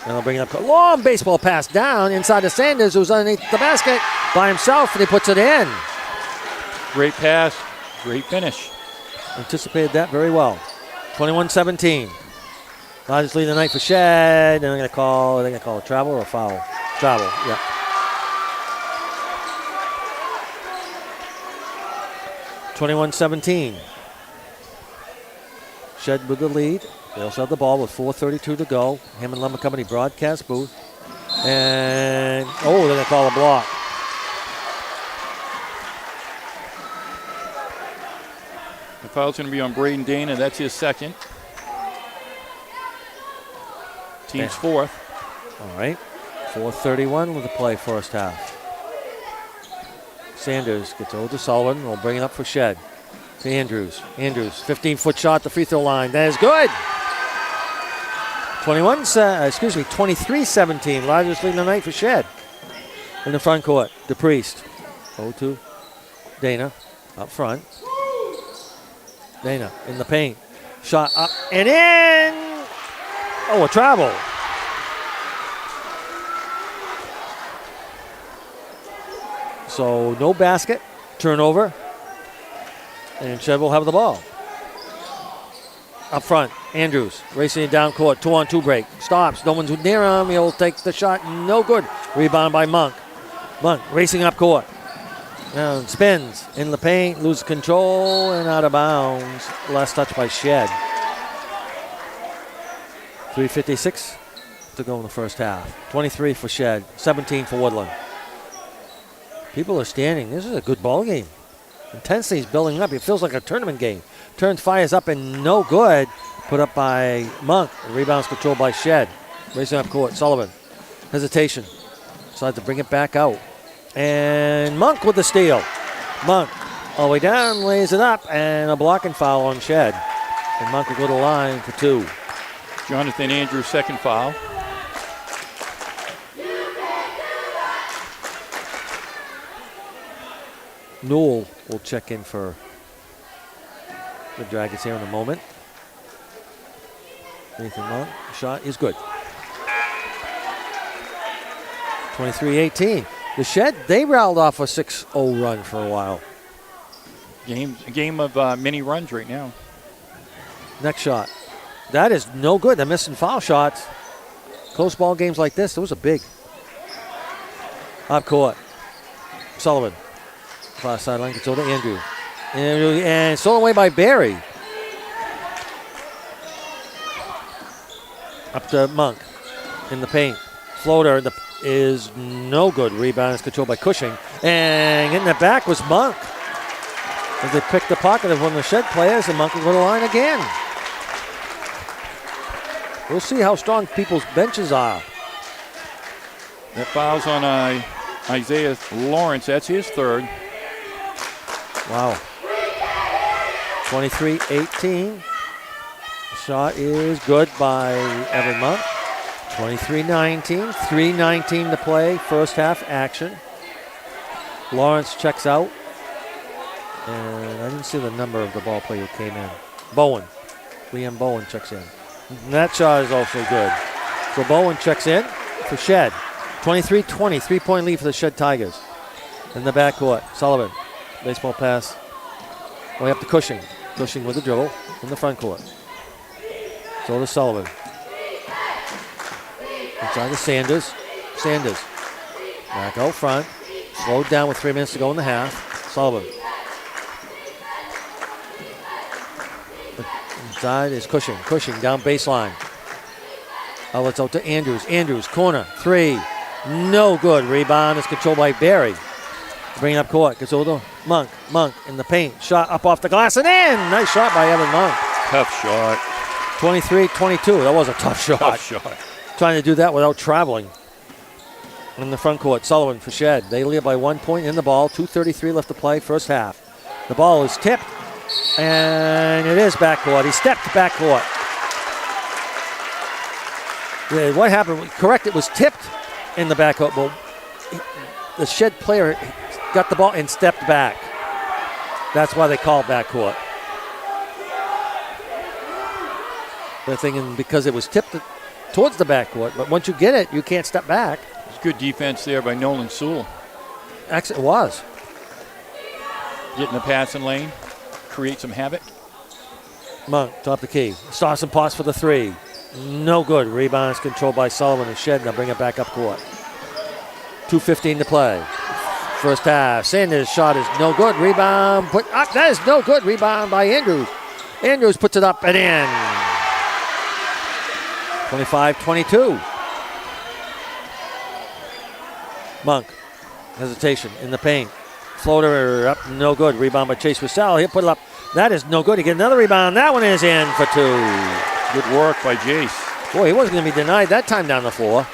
And they'll bring it up. Long baseball pass down inside to Sanders, who's underneath the basket by himself, and he puts it in. Great pass. Great finish. Anticipated that very well. 21-17. Largest lead of the night for Shead. And they're going to call a travel or a foul? Travel, yeah. (21-17). Shead with the lead. They also have the ball with 4:32 to go. Hammond Lumber Company broadcast booth. And, they're going to call a block. The foul's going to be on Braden Dana. That's his second. Team's fourth. All right. 4:31 with the play first half. Sanders gets over to Sullivan. We'll bring it up for Shead. To Andrews. Andrews, 15-foot shot at the free throw line. That is good. 23-17. Largest lead of the night for Shead. In the front court, DePriest. 0-2. Dana up front. Dana in the paint. Shot up and in. Oh, a travel. So no basket. Turnover. And Shead will have the ball. Up front, Andrews racing it down court. 2-on-2 break. Stops. No one's near him. He'll take the shot. No good. Rebound by Monk. Monk racing up court. Now spins in the paint. Loses control and out of bounds. Last touch by Shead. 3:56 to go in the first half. 23 for Shead. 17 for Woodland. People are standing. This is a good ball game. Intensity is building up. It feels like a tournament game. Turns, fires up, and no good. Put up by Monk. Rebounds controlled by Shead. Racing up court. Sullivan. Hesitation. Decides to bring it back out. And Monk with the steal. Monk all the way down, lays it up, and a blocking foul on Shead. And Monk will go to the line for 2. Jonathan Andrews' second foul. Newell will check in for the Dragons here in a moment. Nathan Monk, shot is good. 23-18. The Shead, they rattled off a 6-0 run for a while. A game of many runs right now. Next shot. That is no good. They're missing foul shots. Close ball games like this, those are big. Up court. Sullivan. Far sideline, gets over to Andrew. And stolen away by Barry. Up to Monk in the paint. Floater is no good. Rebound is controlled by Cushing. And getting it back was Monk. As they picked the pocket of one of the Shead players, and Monk will go to the line again. We'll see how strong people's benches are. That foul's on Isaiah Lawrence. That's his third. Wow. 23-18. Shot is good by Evan Monk. 23-19. 3:19 to play. First half action. Lawrence checks out. And I didn't see the number of the ball player who came in. Bowen. Liam Bowen checks in. And that shot is also good. So Bowen checks in for Shead. 23-20. 3-point lead for the Shead Tigers. In the backcourt, Sullivan. Baseball pass. Way up to Cushing. Cushing with the dribble in the front court. So to Sullivan. Inside to Sanders. Sanders. Back out front. Slowed down with 3 minutes to go in the half. Sullivan. Inside is Cushing. Cushing down baseline. Outlets out to Andrews. Andrews, corner, 3. No good. Rebound is controlled by Barry. Bring it up court. Gets over to Monk. Monk in the paint. Shot up off the glass and in. Nice shot by Evan Monk. Tough shot. 23-22. That was a tough shot. Tough shot. Trying to do that without traveling. In the front court, Sullivan for Shead. They lead by 1 point in the ball. 2:33 left to play, first half. The ball is tipped, and it is backcourt. He stepped backcourt. Yeah, what happened? Correct, it was tipped in the backcourt, but the Shead player got the ball and stepped back. That's why they called backcourt. They're thinking because it was tipped towards the backcourt, but once you get it, you can't step back. It's good defense there by Nolan Sewell. Actually, it was. Get in the passing lane, create some havoc. Monk, top the key. Starts and pots for the 3. No good. Rebound is controlled by Sullivan and Shead. Now bring it back up court. 2:15 to play. First half. Sanders' shot is no good. Rebound put up. That is no good. Rebound by Andrews. Andrews puts it up and in. 25-22. Monk. Hesitation in the paint. Floater up, no good. Rebound by Chase Russell. He'll put it up. That is no good. He gets another rebound. That one is in for 2. Good work by Jace. Boy, he wasn't going to be denied that time down the floor.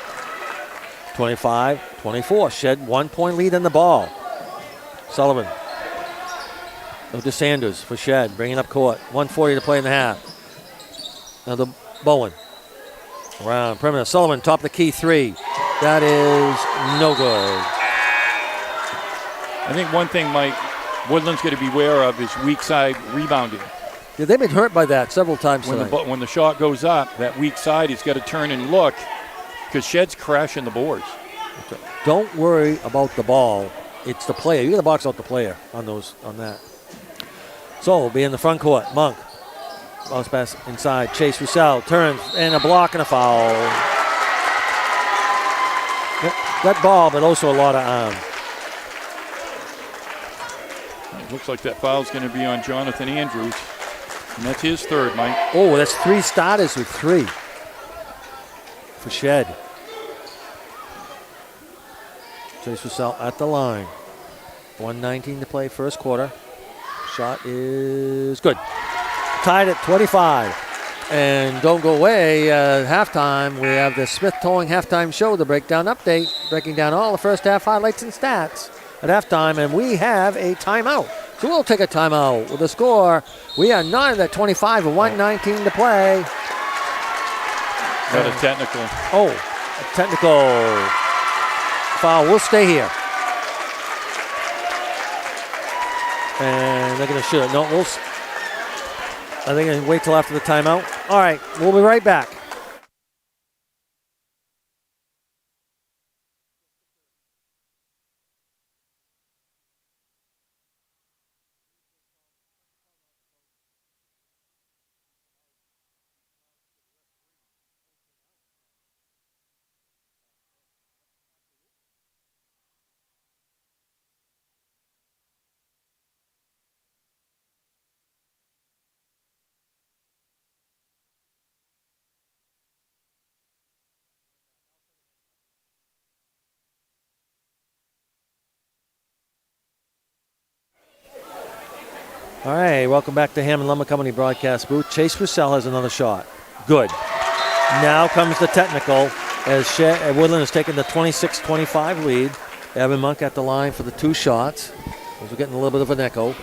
25-24. Shead 1 point lead in the ball. Sullivan. Go to Sanders for Shead. Bringing up court. 1:40 to play in the half. Now the Bowen. Around perimeter. Sullivan, top of the key, 3. That is no good. I think one thing Woodland's going to beware of is weak side rebounding. Yeah, they've been hurt by that several times tonight. When the shot goes up, that weak side, he's got to turn and look because Shead's crashing the boards. Don't worry about the ball. It's the player. You got to box out the player on that. So we'll be in the front court. Monk. Bounce pass inside. Chase Roussel turns and a block and a foul. That ball, but also a lot of arm. It looks like that foul's going to be on Jonathan Andrews. And that's his third, Mike. Oh, that's 3 starters with 3 for Shead. Chase Roussel at the line. 1:19 to play, first quarter. Shot is good. Tied at 25. And don't go away. Halftime, we have the Smith Towing Halftime Show, the breakdown update, breaking down all the first half highlights and stats at halftime. And we have a timeout. So we'll take a timeout with the score. We are not at 25 and 1:19 to play. Got a technical. Oh, a technical foul. We'll stay here. And they're going to shoot it. No, I think I wait till after the timeout. All right, we'll be right back. All right, welcome back to Hammond Lumber Company broadcast booth. Chase Roussel has another shot. Good. Now comes the technical as Woodland has taken the 26-25 lead. Evan Monk at the line for the 2 shots. We're getting a little bit of an echo.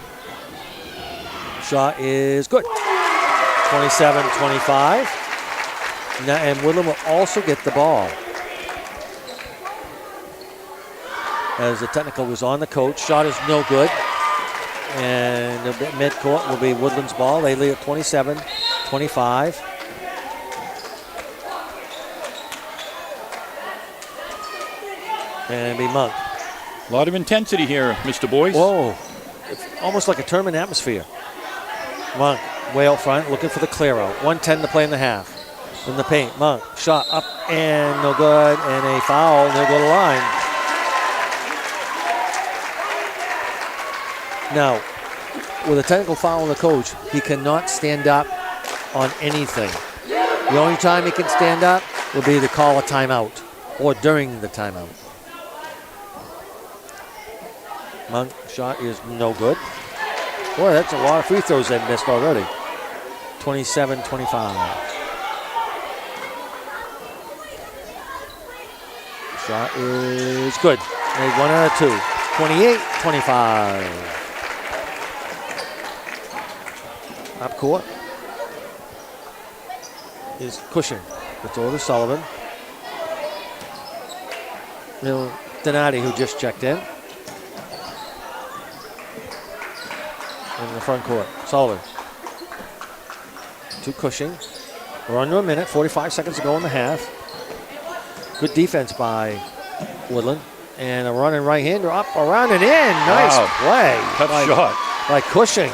Shot is good. 27-25. Now, and Woodland will also get the ball. As the technical was on the coach. Shot is no good. And the midcourt will be Woodland's ball. They lead at 27-25. And it'll be Monk. A lot of intensity here, Mr. Boyce. Whoa. It's almost like a tournament atmosphere. Monk way out front looking for the clear out. 1:10 to play in the half. In the paint. Monk shot up and no good. And a foul. They'll go to the line. Now, with a technical foul on the coach, he cannot stand up on anything. The only time he can stand up will be to call a timeout or during the timeout. Monk shot is no good. Boy, that's a lot of free throws they've missed already. 27-25. Shot is good. Made 1 out of 2. 28-25. Up court is Cushing. It's over to Sullivan. Donati, who just checked in the front court. Sullivan to Cushing. We're under a minute, 45 seconds to go in the half. Good defense by Woodland. And a running right-hander up, around and in. Nice play. Tough shot. By Cushing.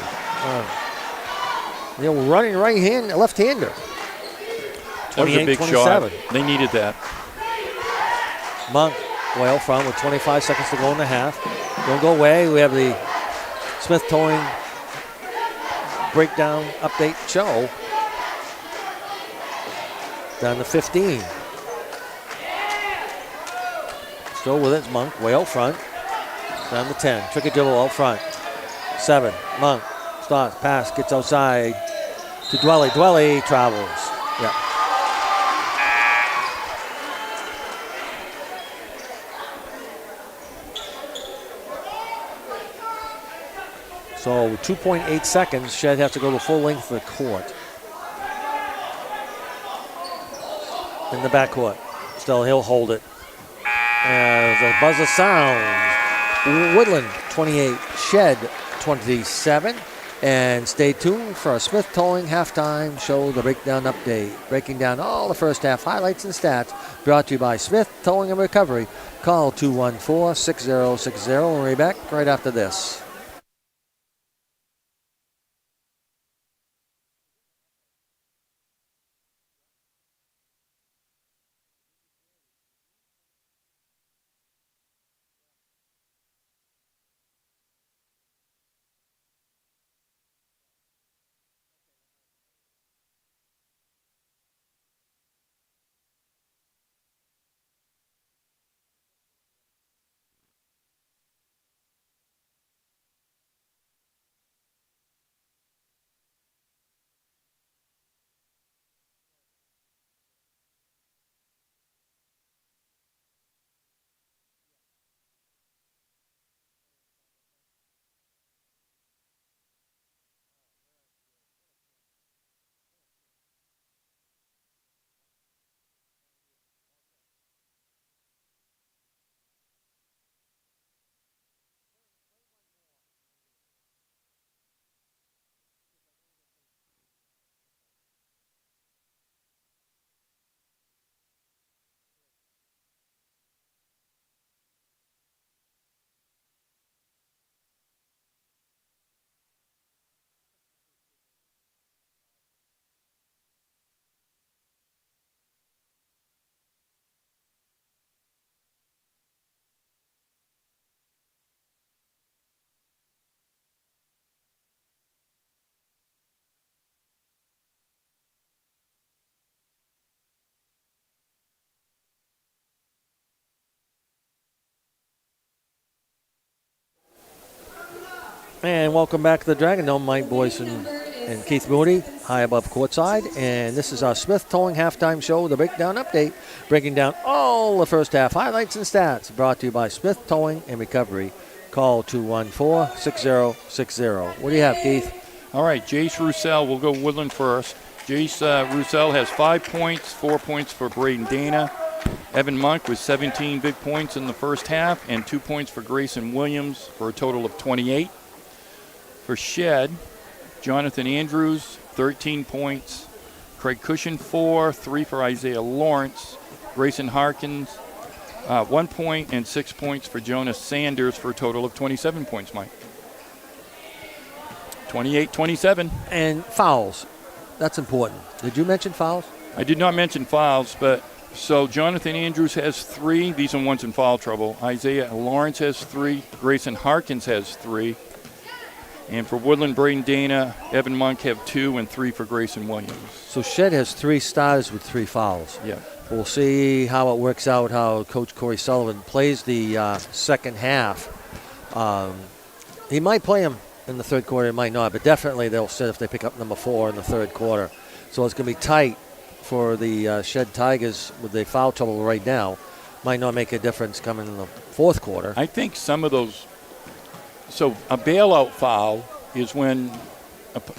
Running left-hander. That was a big shot. They needed that. Monk way out front with 25 seconds to go in the half. Don't go away. We have the Smith Towing breakdown update show. Down to 15. Still with it, Monk way out front. Down to 10. Tricky dribble out front. 7. Monk starts, pass, gets outside to Dwelly. Dwelly travels. Yeah. So 2.8 seconds, Shead has to go the full length of the court. In the backcourt. Still, he'll hold it. As the buzzer sounds, Woodland 28, Shead 27. And stay tuned for a Smith Towing halftime show, the breakdown update, breaking down all the first half highlights and stats, brought to you by Smith Towing and Recovery. Call 214-6060. We'll be back right after this. And welcome back to the Dragon Dome. Mike Boyce and Keith Moody, high above courtside. And this is our Smith Towing halftime show, the breakdown update, breaking down all the first half highlights and stats, brought to you by Smith Towing and Recovery. Call 214-6060. What do you have, Keith? All right, Jace Roussel, we'll go Woodland first. Jace Roussel has 5 points, 4 points for Braden Dana. Evan Monk with 17 big points in the first half and 2 points for Grayson Williams for a total of 28. For Shead, Jonathan Andrews, 13 points. Craig Cushion, 4. 3 for Isaiah Lawrence. Grayson Harkins, 1 point, and 6 points for Jonas Sanders for a total of 27 points, Mike. 28-27. And fouls. That's important. Did you mention fouls? I did not mention fouls, but so Jonathan Andrews has 3. These are ones in foul trouble. Isaiah Lawrence has 3. Grayson Harkins has 3. And for Woodland, Braden Dana, Evan Monk have 2 and 3 for Grayson Williams. So Shead has 3 starters with 3 fouls. Yeah. We'll see how it works out, how Coach Corey Sullivan plays the second half. He might play him in the third quarter, he might not, but definitely they'll sit if they pick up number 4 in the third quarter. So it's going to be tight for the Shead Tigers with the foul trouble right now. Might not make a difference coming in the fourth quarter. I think some of those. So a bailout foul is when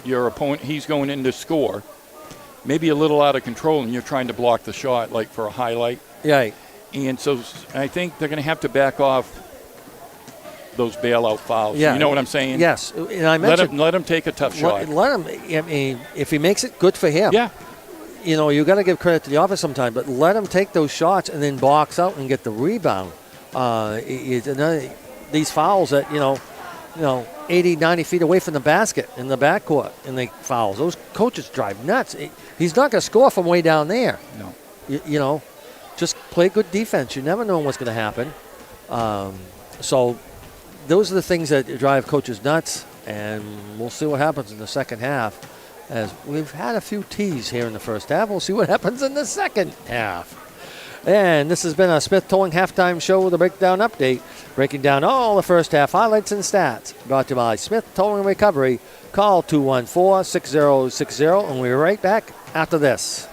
your opponent, he's going in to score, maybe a little out of control, and you're trying to block the shot, like for a highlight. Yeah. And so I think they're going to have to back off those bailout fouls. Yeah. You know what I'm saying? Yes. And I mentioned, let him take a tough shot. Let him. I mean, if he makes it, good for him. Yeah. You know, you got to give credit to the offense sometimes, but let him take those shots and then box out and get the rebound. These fouls that, 80, 90 feet away from the basket in the backcourt, and they fouls. Those coaches drive nuts. He's not going to score from way down there. No. Just play good defense. You never know what's going to happen. So those are the things that drive coaches nuts, and we'll see what happens in the second half. As we've had a few tees here in the first half, we'll see what happens in the second half. And this has been a Smith Towing halftime show, the breakdown update, breaking down all the first half highlights and stats, brought to you by Smith Towing and Recovery. Call 214-6060, and we'll be right back after this.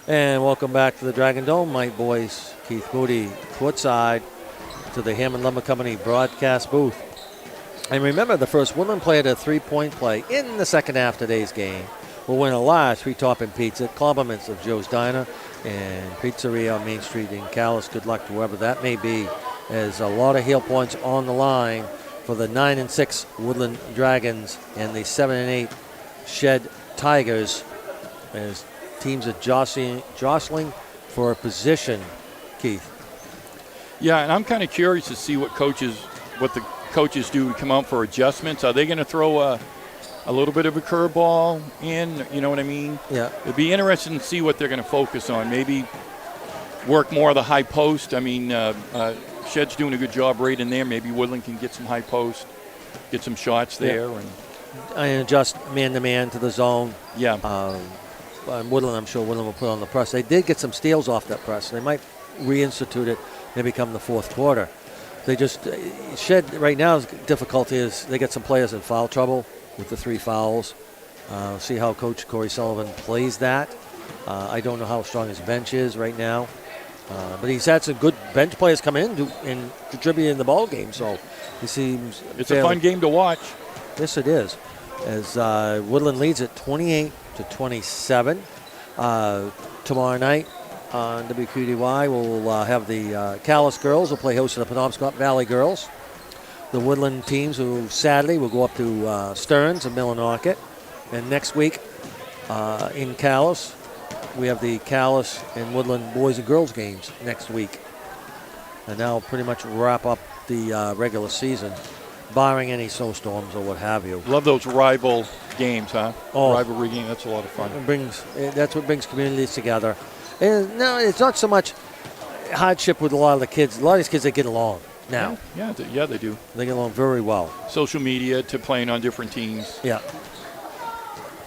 And welcome back to the Dragon Dome, Mike Boyce, Keith Moody, courtside to the Hammond Lumber Company broadcast booth. And remember, the first Woodland player to 3-point play in the second half of today's game will win a large 3-topping pizza. Compliments of Joe's Diner and Pizzeria on Main Street in Calais. Good luck to whoever that may be. There's a lot of heel points on the line for the 9-6 Woodland Dragons and the 7-8 Shead Tigers, as teams are jostling for a position, Keith. Yeah, and I'm kind of curious to see what the coaches do to come out for adjustments. Are they going to throw a little bit of a curveball in? You know what I mean? Yeah. It'd be interesting to see what they're going to focus on. Maybe work more of the high post. I mean, Shead's doing a good job right in there. Maybe Woodland can get some high post, get some shots there. Yeah. And adjust man-to-man to the zone. Yeah. Woodland, I'm sure Woodland will put on the press. They did get some steals off that press. They might reinstitute it maybe come the fourth quarter. They just, Shead right now's difficulty is they get some players in foul trouble with the 3 fouls. See how Coach Corey Sullivan plays that. I don't know how strong his bench is right now. But he's had some good bench players come in and contribute in the ball game. So he seems it's a fun game to watch. Yes, it is. As Woodland leads at 28-27. Tomorrow night on WQDY, we'll have the Calais girls will play host to the Penobscot Valley girls. The Woodland teams who sadly will go up to Stearns and Millinocket. And next week in Calais, we have the Calais and Woodland boys and girls games next week. And that'll pretty much wrap up the regular season, barring any snowstorms or what have you. Love those rival games, huh? Oh. Rivalry game, that's a lot of fun. That's what brings communities together. And no, it's not so much hardship with a lot of the kids. A lot of these kids, they get along now. Yeah, they do. They get along very well. Social media to playing on different teams. Yeah.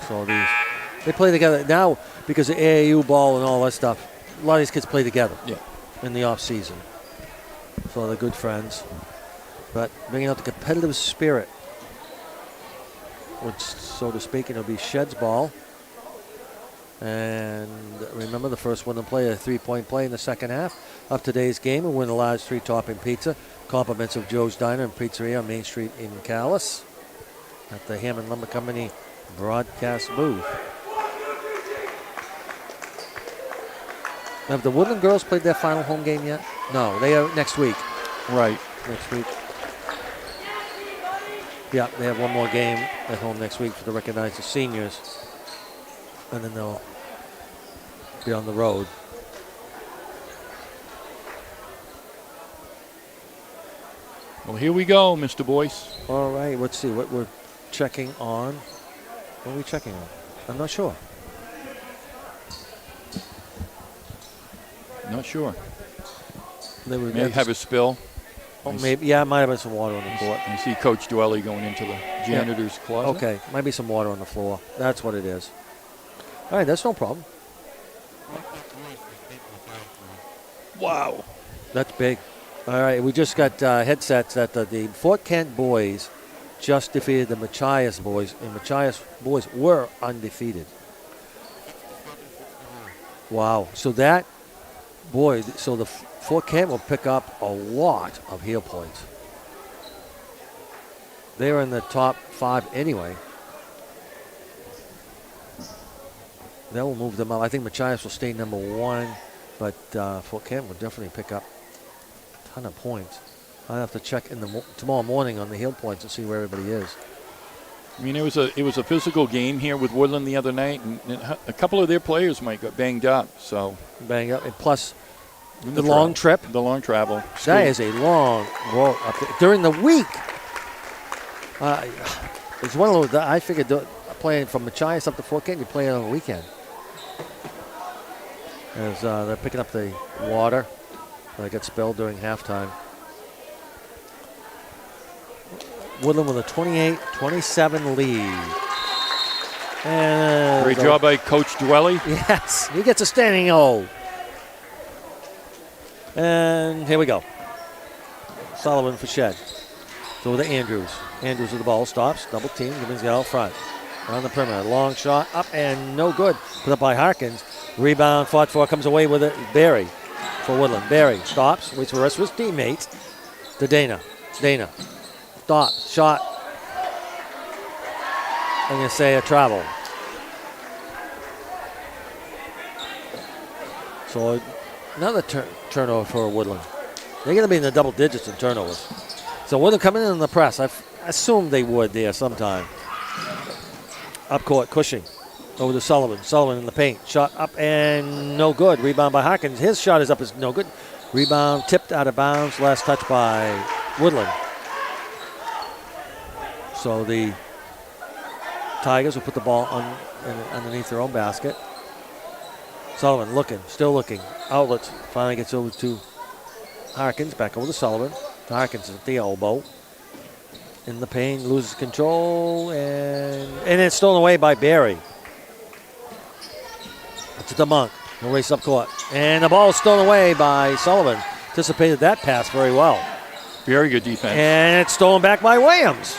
So they play together now because of AAU ball and all that stuff. A lot of these kids play together. Yeah. In the off season. So they're good friends. But bringing out the competitive spirit, which, so to speak, it'll be Shead's ball. And remember, the first one to play a 3-point play in the second half of today's game and win a large 3-topping pizza. Compliments of Joe's Diner and Pizzeria on Main Street in Calais at the Hammond Lumber Company broadcast booth. Have the Woodland girls played their final home game yet? No, they are next week. Right. Next week. Yeah, they have one more game at home next week to recognize the seniors. And then they'll be on the road. Well, here we go, Mr. Boyce. All right, let's see what we're checking on. What are we checking on? I'm not sure. Not sure. They were May have a spill. Oh, maybe. Yeah, it might have been some water on the court. I see Coach Dwelly going into the janitor's closet. Okay, might be some water on the floor. That's what it is. All right, that's no problem. Wow. That's big. All right, we just got headsets that the Fort Kent boys just defeated the Machias boys, and Machias boys were undefeated. Wow. So that, so the Fort Kent will pick up a lot of heel points. They were in the top 5 anyway. That will move them up. I think Machias will stay number 1, but Fort Kent will definitely pick up a ton of points. I'll have to check tomorrow morning on the heel points and see where everybody is. I mean, it was a physical game here with Woodland the other night, and a couple of their players might got banged up. So banged up, and plus the long trip, the long travel. That is a long road up there. During the week. It's one of those that I figured playing from Machias up to Fort Kent, you play it on the weekend. As they're picking up the water that got spilled during halftime. Woodland with a 28-27 lead. And great job by Coach Dwelly. Yes, he gets a standing O. And here we go. Sullivan for Shead. So to Andrews. Andrews with the ball, stops, double team, Gibbons got out front. On the perimeter, long shot, up and no good. Put up by Harkins. Rebound, fought for, comes away with it. Barry for Woodland. Barry stops, waits for the rest of his teammates. To Dana. Dana. Stop. Shot. I'm going to say a travel. So another turnover for Woodland. They're going to be in the double digits in turnovers. So Woodland coming in the press. I assumed they would there sometime. Up court, Cushing. Over to Sullivan. Sullivan in the paint. Shot up and no good. Rebound by Harkins. His shot is up, is no good. Rebound tipped out of bounds. Last touch by Woodland. So the Tigers will put the ball underneath their own basket. Sullivan looking, still looking. Outlets. Finally gets over to Harkins. Back over to Sullivan. Harkins at the elbow. In the paint, loses control, and it's stolen away by Barry. To the Monk. He'll race up court. And the ball is stolen away by Sullivan. Anticipated that pass very well. Very good defense. And it's stolen back by Williams.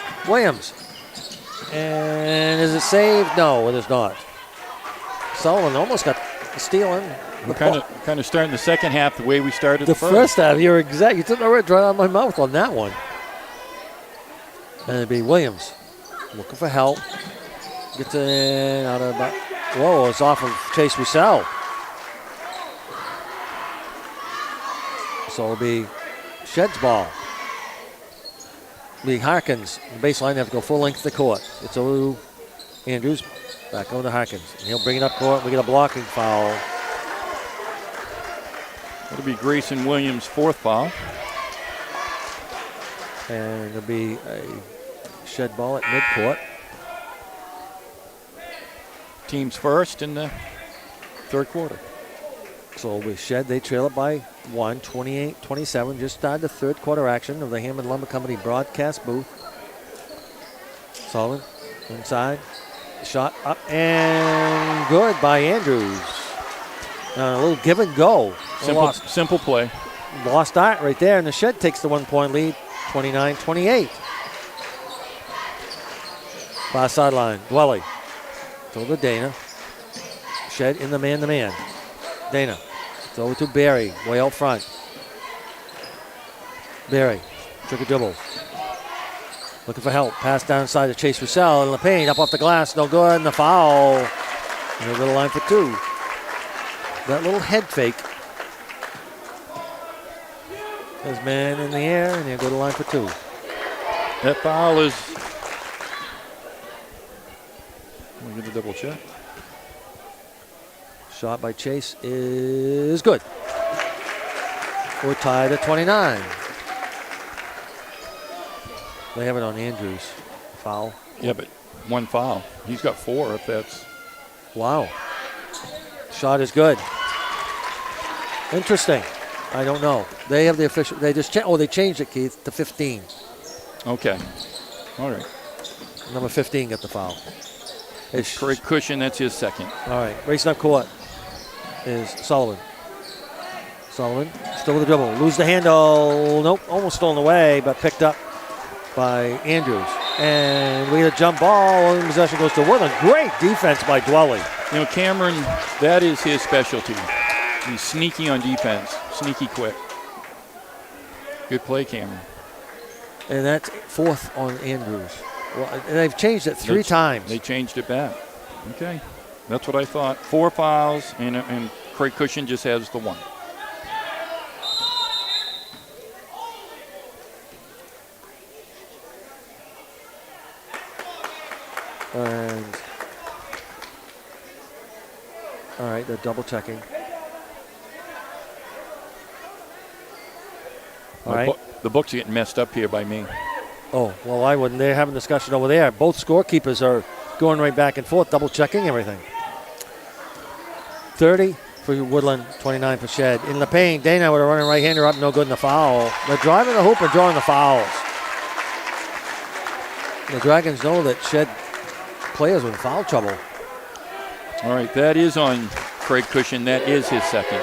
And is it saved? No, it is not. Sullivan almost got the steal in. We're kind of starting the second half the way we started the first half. You're exact. You took the word right out of my mouth on that one. And it'd be Williams looking for help. Gets in out of about. Whoa, it's off of Chase Roussel. So it'll be Shead's ball. Lee Harkins, the baseline, have to go full length of the court. It's over to Andrews, back over to Harkins. And he'll bring it up court. We get a blocking foul. It'll be Grayson Williams' fourth foul. And it'll be a Shead ball at midcourt. Team's first in the third quarter. So with Shead, they trail it by 1, 28-27. Just started the third quarter action of the Hammond Lumber Company broadcast booth. Sullivan inside. Shot up and good by Andrews. A little give and go. Simple play. Lost start right there, and the Shead takes the 1 point lead, 29-28. Far sideline, Dwelly. To the Dana. Shead in the man-to-man. Dana. It's over to Barry, way out front. Barry, took a dribble. Looking for help. Pass down inside to Chase Roussel in the paint. Up off the glass, no good, and the foul. And a little line for two. That little head fake. There's man in the air, and he'll go to line for two. That foul is. We're going to double check. Shot by Chase is good. We're tied at 29. They have it on Andrews. Foul. Yeah, but one foul. He's got four if that's. Wow. Shot is good. Interesting. I don't know. They have the official. They just they changed it, Keith, to 15. Okay. All right. Number 15 got the foul. It's Craig Cushion. That's his second. All right. Racing up court is Sullivan. Sullivan still with the dribble. Lose the handle. Nope. Almost stolen away, but picked up by Andrews. And we get a jump ball. And possession goes to Woodland. Great defense by Dwelly. You know, Cameron, that is his specialty. He's sneaky on defense. Sneaky quick. Good play, Cameron. And that's fourth on Andrews. Well, they've changed it three times. They changed it back. Okay. That's what I thought. 4 fouls, and Craig Cushion just has the one. And all right, they're double checking. All right. The books are getting messed up here by me. Oh, well, why wouldn't they have a discussion over there? Both scorekeepers are going right back and forth, double checking everything. 30 for Woodland, 29 for Shead. In the paint, Dana with a running right-hander up, no good in the foul. They're driving the hoop and drawing the fouls. The Dragons know that Shead players are in foul trouble. All right, that is on Craig Cushion. That is his second.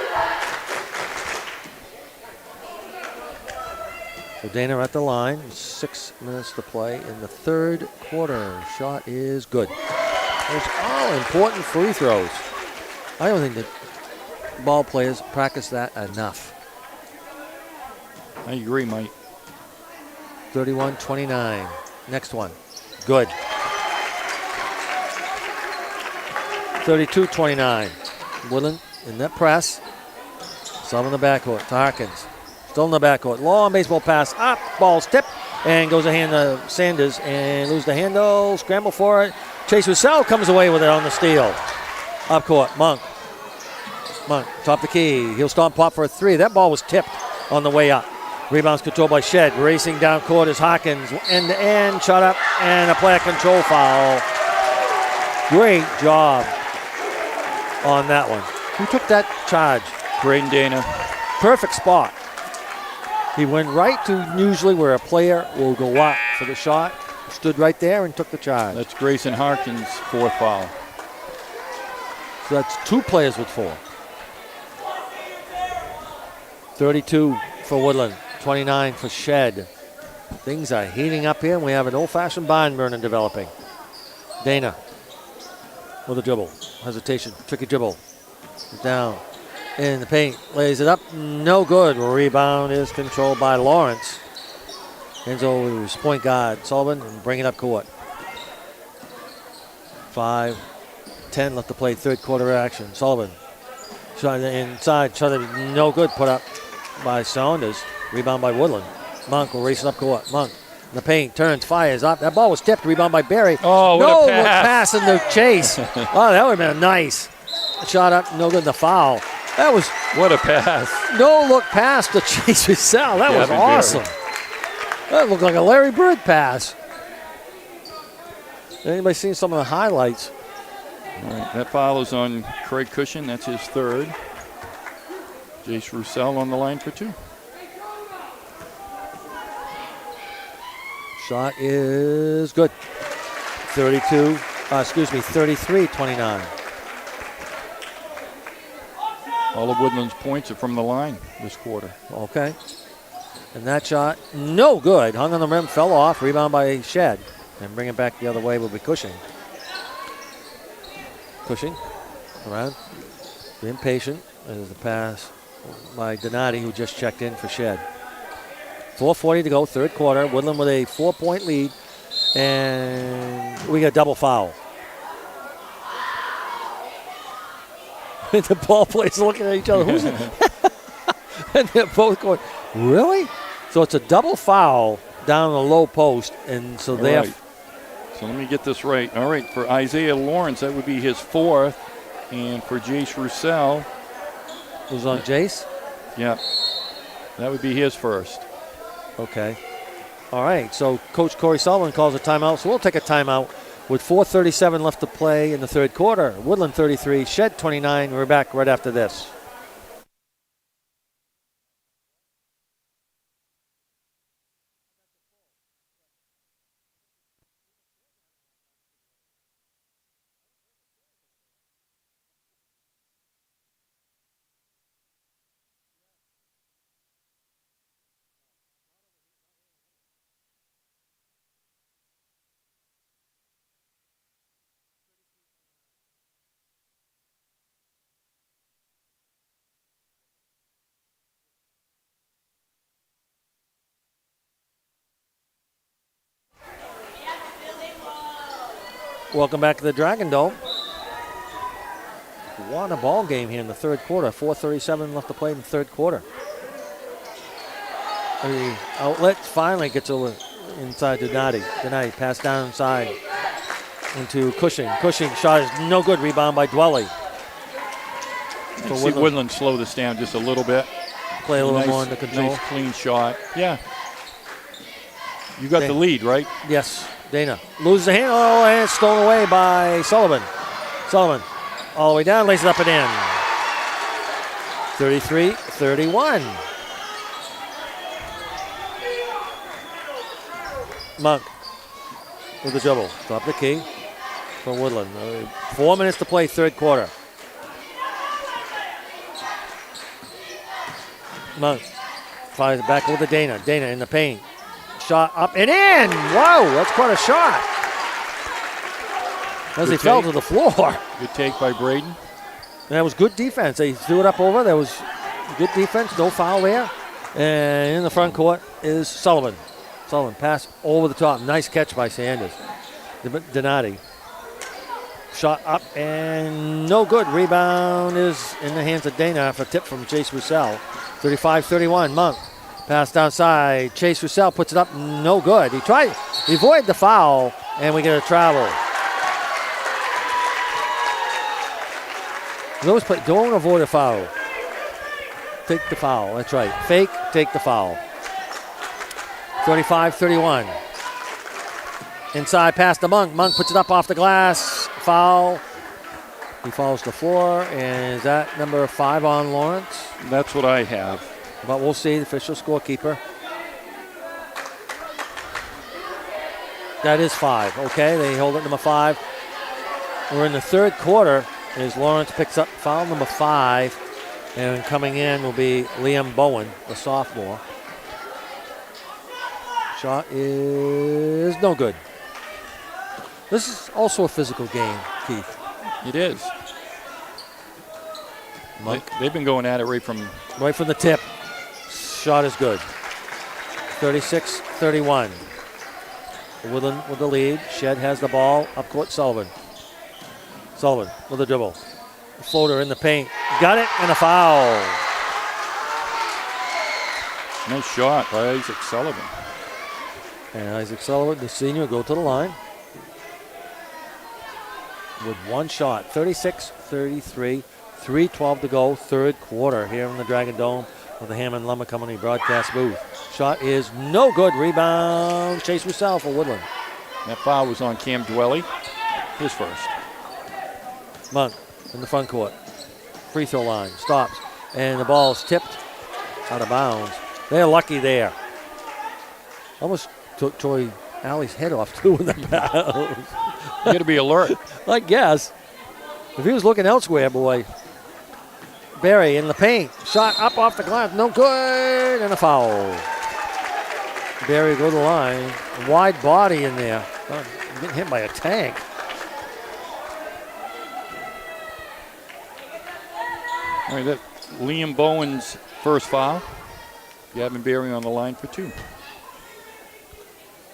So Dana at the line, 6 minutes to play in the third quarter. Shot is good. Those all important free throws. I don't think that ball players practice that enough. I agree, Mike. 31-29. Next one. Good. 32-29. Woodland in that press. Some in the backcourt to Harkins. Still in the backcourt. Long baseball pass. Up. Ball's tipped. And goes a hand to Sanders. And lose the handle. Scramble for it. Chase Russell comes away with it on the steal. Up court. Monk. Top the key. He'll stomp pop for a three. That ball was tipped on the way up. Rebounds controlled by Shead. Racing down court is Hawkins. End to end. Shot up. And a player control foul. Great job on that one. Who took that charge? Braden Dana. Perfect spot. He went right to usually where a player will go up for the shot. Stood right there and took the charge. That's Grayson Harkins' fourth foul. So that's two players with four. 32 for Woodland, 29 for Shead. Things are heating up here, and we have an old-fashioned barn burner developing. Dana with a dribble. Hesitation, tricky dribble. Down in the paint, lays it up, no good. Rebound is controlled by Lawrence. Enzo is point guard, Sullivan, and bring it up court. 5:10 left to play, third quarter action. Sullivan shot inside, shot it no good, put up by Saunders. Rebound by Woodland. Monk will race it up court. Monk in the paint, turns, fires up. That ball was tipped, rebound by Barry. Oh, what no a pass. in the chase. Oh, that would have been nice. Shot up, no good, the foul. That was What a pass. no look pass to Chase Russell. That was Gavin awesome. That looked like a Larry Bird pass. Anybody seen some of the highlights? All right, that foul is on Craig Cushion. That's his third. Jace Russell on the line for two. Shot is good. 33-29. All of Woodland's points are from the line this quarter. Okay. And that shot, no good. Hung on the rim, fell off. Rebound by Shead. And bring it back the other way will be Cushing. Cushing around. Being patient. There's a pass by Donati, who just checked in for Shead. 4:40 to go, third quarter. Woodland with a 4-point lead. And we got a double foul. The ball players looking at each other. Who's it? And they're both going, really? So it's a double foul down the low post. And so they All have. right. So let me get this right. All right, for Isaiah Lawrence, that would be his fourth. And for Jace Russell, Was on Jace? yeah, that would be his first. Okay. All right. So Coach Corey Sullivan calls a timeout. So we'll take a timeout with 4:37 left to play in the third quarter. Woodland 33, Shead 29. We're back right after this. Welcome back to the Dragon Dome. Won a ball game here in the third quarter. 4:37 left to play in the third quarter. The outlet finally gets over inside to Donati. Donati pass down inside into Cushing. Cushing shot is no good. Rebound by Dwelly. See Woodland slow this down just a little bit. Play a little nice, more under control. Nice clean shot. Yeah. You got the lead, right? Yes. Dana loses the handle, and it's stolen away by Sullivan. Sullivan all the way down, lays it up and in. 33-31. Monk with the dribble. Stop the key for Woodland. 4 minutes to play, third quarter. Monk fires it back with the Dana. Dana in the paint. Shot up and in. Wow, that's quite a shot. As he fell to the floor. Good take by Braden. And that was good defense. They threw it up over. There was good defense, no foul there. And in the front court is Sullivan. Sullivan pass over the top. Nice catch by Sanders. Donati. Shot up and no good. Rebound is in the hands of Dana for a tip from Chase Roussel. 35-31, Monk. Pass downside. Chase Roussel puts it up, no good. He avoided the foul, and we get a travel. Don't avoid a foul. Take the foul, that's right. Fake, take the foul. 35-31. Inside pass to Monk. Monk puts it up off the glass. Foul. He falls to the floor. And is that number 5 on Lawrence? That's what I have. But we'll see. The official scorekeeper. That is 5. Okay, they hold it number 5. We're in the third quarter as Lawrence picks up foul number 5. And coming in will be Liam Bowen, the sophomore. Shot is no good. This is also a physical game, Keith. It is. They've been going at it right from the tip. Shot is good. 36-31. Woodland with the lead. Shead has the ball. Up court, Sullivan. Sullivan with a dribble. Floater in the paint. Got it, and a foul. Nice shot by Isaac Sullivan. And Isaac Sullivan, the senior, go to the line with one shot. 36-33. 3:12 to go, third quarter here in the Dragon Dome with the Hammond Lumber Company broadcast booth. Shot is no good. Rebound, Chase Roussel for Woodland. That foul was on Cam Dwelly, his first. Monk in the front court. Free throw line, stops. And the ball's tipped out of bounds. They're lucky there. Almost took Troy Alley's head off too in the pass. You got to be alert. I guess. If he was looking elsewhere, boy. Barry in the paint. Shot up off the glass. No good. And a foul. Barry go to the line. Wide body in there. Getting hit by a tank. All right, that's Liam Bowen's first foul. Gavin Barry on the line for 2.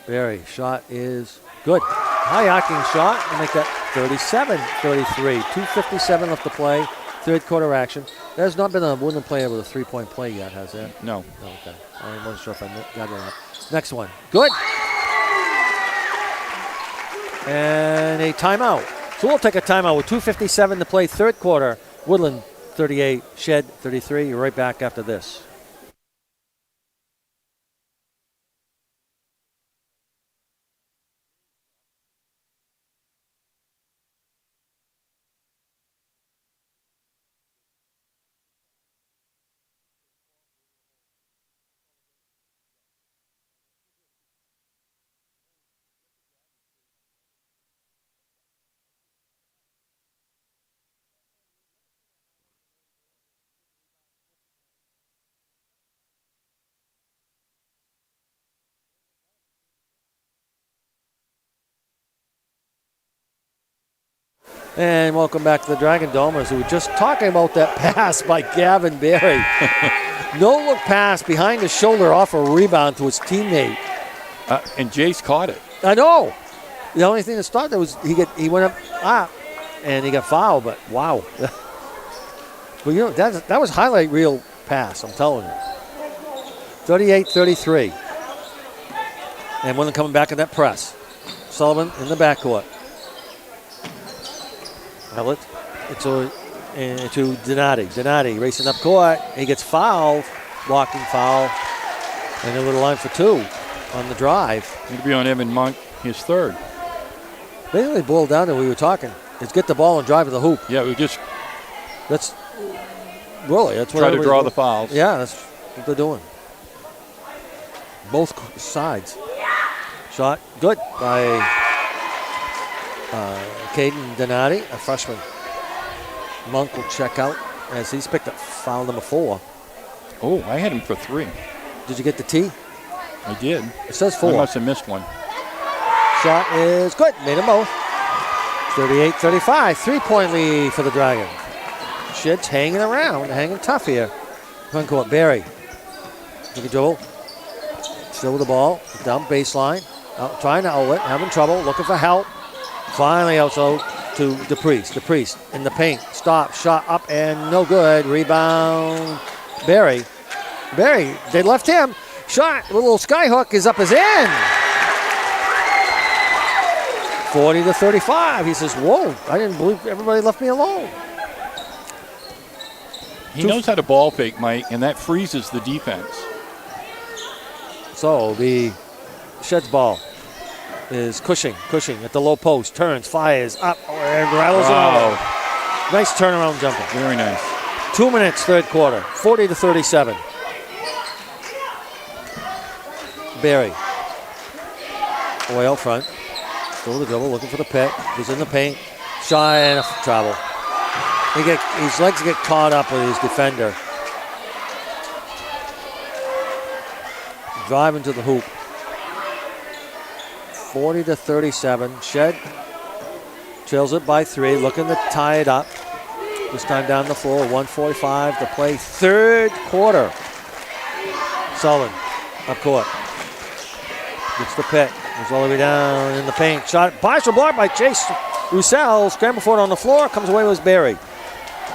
Barry, shot is good. High arcing shot to make that 37-33. 2:57 left to play. Third quarter action. There's not been a Woodland player with a three-point play yet, has there? No. Oh, okay. I wasn't sure if I got it or not. Next one. Good. And a timeout. So we'll take a timeout with 2:57 to play, third quarter. Woodland 38, Shead 33. You're right back after this. And welcome back to the Dragon Dome as we were just talking about that pass by Gavin Barry. No look pass behind his shoulder off a rebound to his teammate. And Jace caught it. I know. The only thing that stopped there was he went up and he got fouled, but wow. But you know, that was highlight reel pass, I'm telling you. 38-33. And Woodland coming back in that press. Sullivan in the backcourt. To Donati. Donati racing up court. He gets fouled. Blocking foul. And they're to the line for 2 on the drive. It'll be on Evan Monk, his third. Basically boiled down to what we were talking. Is get the ball and drive to the hoop. Yeah, That's what try to draw the fouls. Yeah, that's what they're doing. Both sides. Shot good by Caden Donati, a freshman. Monk will check out as he's picked up foul number 4. Oh, I had him for 3. Did you get the T? I did. It says 4. I must have missed one. Shot is good. Made them both. 38-35. 3-point lead for the Dragons. Shead's hanging around, hanging tough here. Front court, Barry. Look at Joel. Still with the ball, down baseline. Trying to outlet, having trouble, looking for help. Finally also to DePriest. DePriest in the paint. Stop, shot up and no good. Rebound, Barry. Barry, they left him. Shot, a little skyhook is up his end. 40-35. He says, whoa, I didn't believe everybody left me alone. He knows how to ball fake, Mike, and that freezes the defense. So the Shead's ball is Cushing at the low post, turns, fires up, and rattles it over. Nice turnaround jumper. Very nice. 2 minutes, third quarter, 40-37. Barry. Away out front. Still the dribble, looking for the pick. He's in the paint. Shy and travel. His legs get caught up with his defender. Driving to the hoop. 40-37. Shead trails it by 3, looking to tie it up. This time down the floor, 1:45 to play. Third quarter. Sullivan up court. Gets the pick. Goes all the way down in the paint. Shot. Partial block by Chase Roussel. Scramble for it on the floor. Comes away with Barry.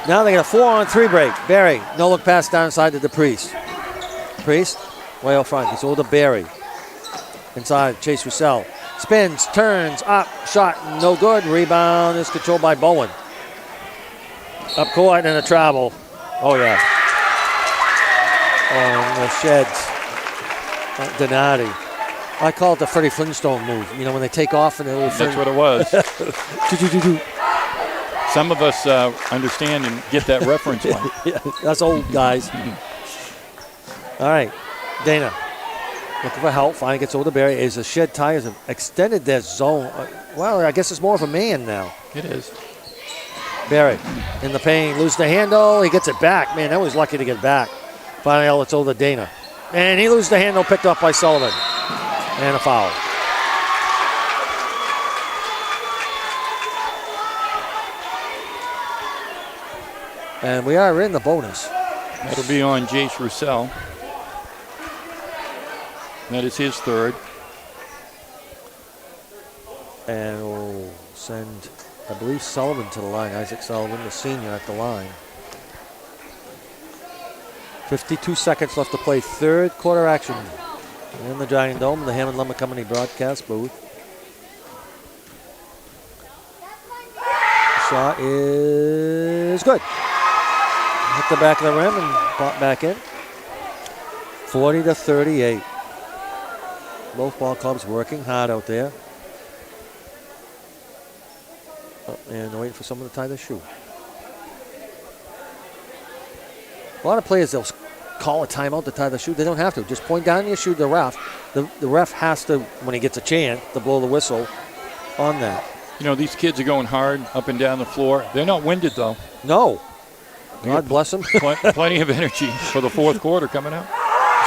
Now they get a 4-on-3 break. Barry. No look pass down inside to DePriest. Priest. Way out front. He's over to Barry. Inside. Chase Roussel. Spins. Turns. Up. Shot. No good. Rebound is controlled by Bowen. Up court and a travel. Oh, yeah. On the Sheds. Donati. I call it the Freddie Flintstone move. You know, when they take off and they'll... That's what it was. Some of us understand and get that reference one. Yeah, that's old, guys. All right. Dana. Looking for help. Finally gets over to Barry. As the Shed Tigers have extended their zone. Well, I guess it's more of a man now. It is. Barry in the paint. Loses the handle. He gets it back. Man, that was lucky to get it back. Finally, it's over to Dana. And he loses the handle, picked up by Sullivan. And a foul. And we are in the bonus. That'll be on Jace Roussel. That is his third. And we'll send, I believe, Sullivan to the line. Isaac Sullivan, the senior, at the line. 52 seconds left to play. Third quarter action in the Dragon Dome, the Hammond Lumber Company broadcast booth. Shot is good. Hit the back of the rim and pop back in. 40-38. Both ball clubs working hard out there. Oh, and waiting for someone to tie their shoe. A lot of players, they'll call a timeout to tie the shoe. They don't have to. Just point down your shoe to the ref. The ref has to, when he gets a chance, to blow the whistle on that. You know, these kids are going hard up and down the floor. They're not winded, though. No. God bless them. Plenty of energy for the fourth quarter coming out.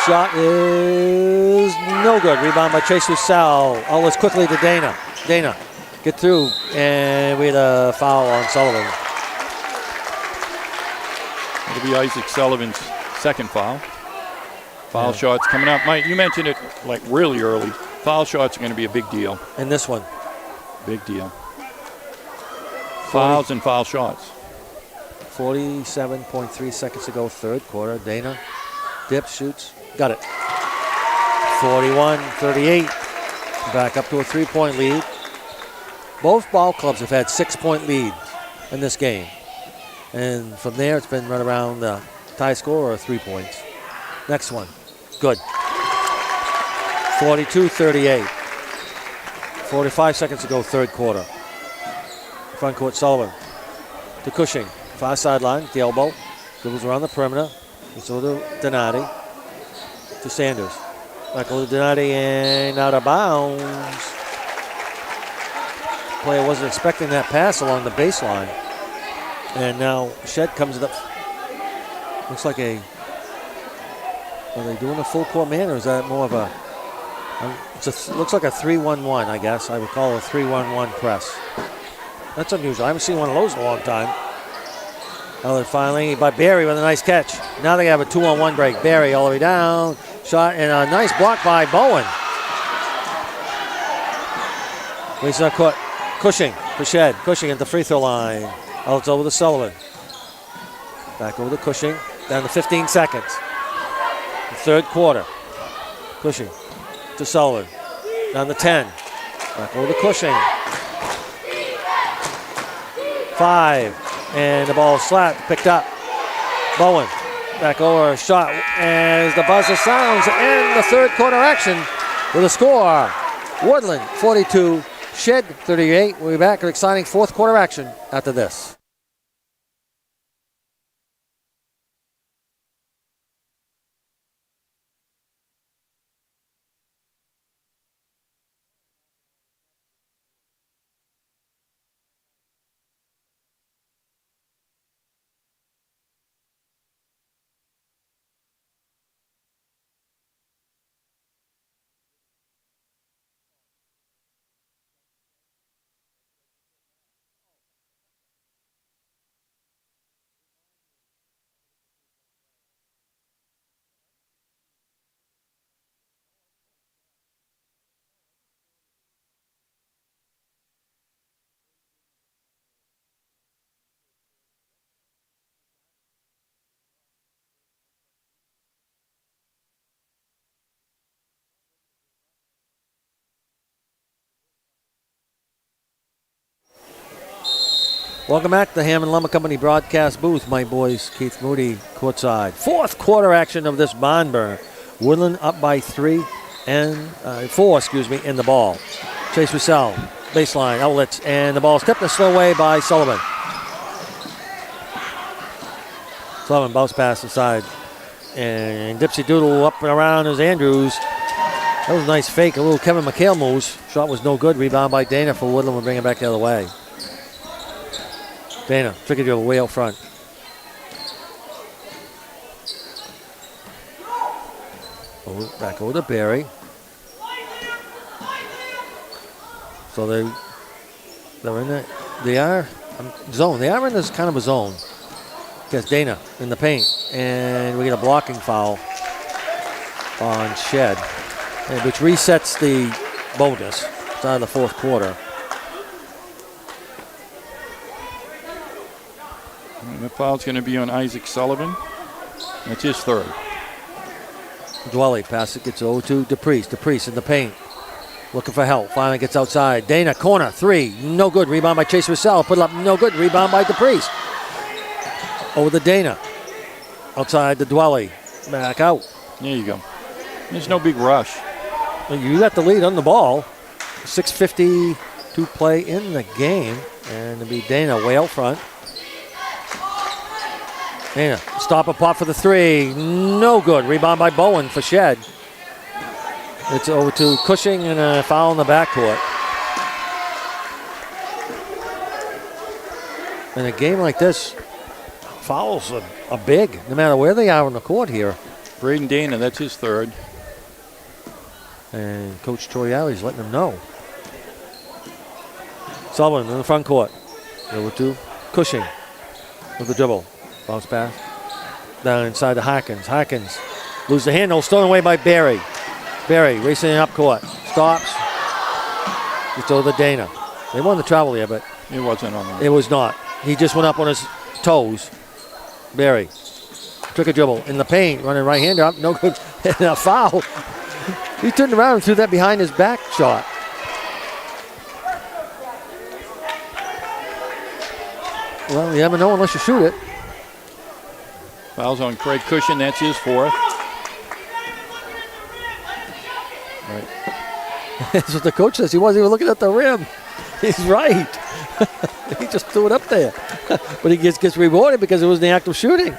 Shot is no good. Rebound by Chase Roussel. Always quickly to Dana. Dana, get through. And we had a foul on Sullivan. It'll be Isaac Sullivan's second foul. Foul shots coming up. Mike, you mentioned it like really early. Foul shots are going to be a big deal. And this one. Big deal. Fouls and foul shots. 47.3 seconds to go, third quarter. Dana dips, shoots, got it. 41-38. Back up to a 3-point lead. Both ball clubs have had 6-point leads in this game. And from there, it's been right around the tie score or 3 points. Next one. Good. 42-38. 45 seconds to go, third quarter. Front court, Sullivan to Cushing. Far sideline, the elbow. Dribbles around the perimeter. So to Donati. To Sanders. Michael Donati and out of bounds. Player wasn't expecting that pass along the baseline. And now Shed comes up. Looks like a... Are they doing a full court man, or is that more of a... looks like a 3-1-1, I guess. I would call it a 3-1-1 press. That's unusual. I haven't seen one of those in a long time. Outlet finally by Barry with a nice catch. Now they have a 2-on-1 break. Barry all the way down. Shot and a nice block by Bowen. Racing up court. Cushing for Shead. Cushing at the free throw line. Out over to Sullivan. Back over to Cushing. Down to 15 seconds. The third quarter. Cushing to Sullivan. Down to 10. Back over to Cushing. 5. And the ball slapped, picked up. Bowen back over, shot. As the buzzer sounds, and the third quarter action with a score. Woodland 42, Shead 38. We'll be back with exciting fourth quarter action after this. Welcome back to the Hammond Lumber Company broadcast booth. My boys, Keith Moody, courtside. Fourth quarter action of this barn burner. Woodland up by 4, in the ball. Chase Russell, baseline, outlets, and the ball is tipped a slow way by Sullivan. Sullivan bounce pass inside. And Dipsy Doodle up and around as Andrews. That was a nice fake, a little Kevin McHale moves. Shot was no good. Rebound by Dana for Woodland. We'll bring it back the other way. Dana, tricky dribble way out front. Back over to Barry. So they're in the zone. They are in this kind of a zone. Gets Dana in the paint, and we get a blocking foul on Shead, which resets the bonus. It's out of the fourth quarter. And the foul's going to be on Isaac Sullivan. That's his third. Dwelly pass it, gets over to DePriest. DePriest in the paint. Looking for help. Finally gets outside. Dana, corner, 3. No good. Rebound by Chase Russell. Put it up. No good. Rebound by DePriest. Over to Dana. Outside the Dwelly. Back out. There you go. There's no big rush. You got the lead on the ball. 6:50 to play in the game. And it'll be Dana way out front. Dana, stop a pot for the 3. No good. Rebound by Bowen for Shead. It's over to Cushing and a foul in the backcourt. In a game like this, fouls are big, no matter where they are on the court here. Braden Dana, that's his third. And Coach Toriali's letting them know. Sullivan in the front court. Over to Cushing with the dribble. Bounce pass. Down inside to Harkins. Harkins loses the handle. Stolen away by Barry. Barry racing up court. Stops. It's over to Dana. They wanted to travel here, but it wasn't on them. It was not. He just went up on his toes. Barry took a dribble in the paint, running right-hander up. No good. And a foul. He turned around and threw that behind his back shot. Well, you never know unless you shoot it. Foul's on Craig Cushing. That's his fourth. Right. That's what the coach says. He wasn't even looking at the rim. He's right. He just threw it up there. But he gets rewarded because it was the act of shooting.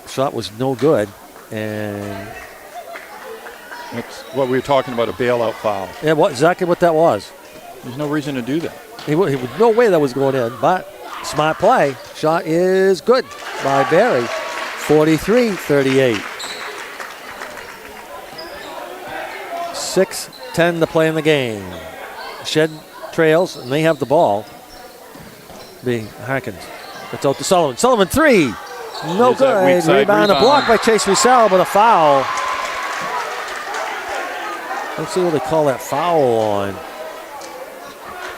Shot was no good. And that's what we were talking about, a bailout foul. Yeah, exactly what that was. There's no reason to do that. He was no way that was going in, but smart play. Shot is good by Barry. 43-38. 6:10 to play in the game. Shead trails, and they have the ball. be Harkins. It's out to Sullivan. Sullivan, three. No There's that weak good. side Rebound, a rebound. block by Chase Russell, but a foul. Let's see what they call that foul on.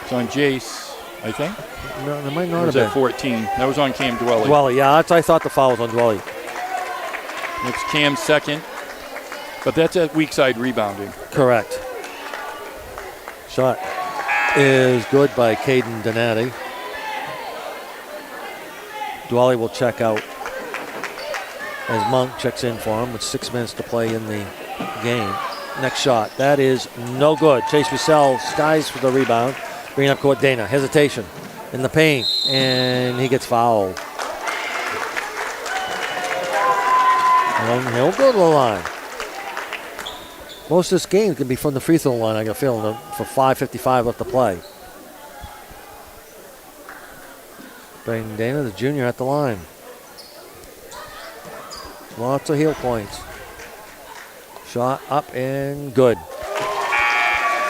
It's on Jace, I think. No, there might It not was have at been. 14. That was on Cam Dwelly. Dwelly, yeah, I thought the foul was on Dwelly. It's Cam's second. But that's at weak side rebounding. Correct. Shot is good by Caden Donati. Dwelly will check out as Monk checks in for him with 6 minutes to play in the game. Next shot, that is no good. Chase Russell skies for the rebound. Bringing up court, Dana, hesitation in the paint, and he gets fouled. And he'll go to the line. Most of this game can be from the free throw line, I got a feeling, for 5:55 left to play. Brayden Dana, the junior, at the line. Lots of heel points. Shot up and good.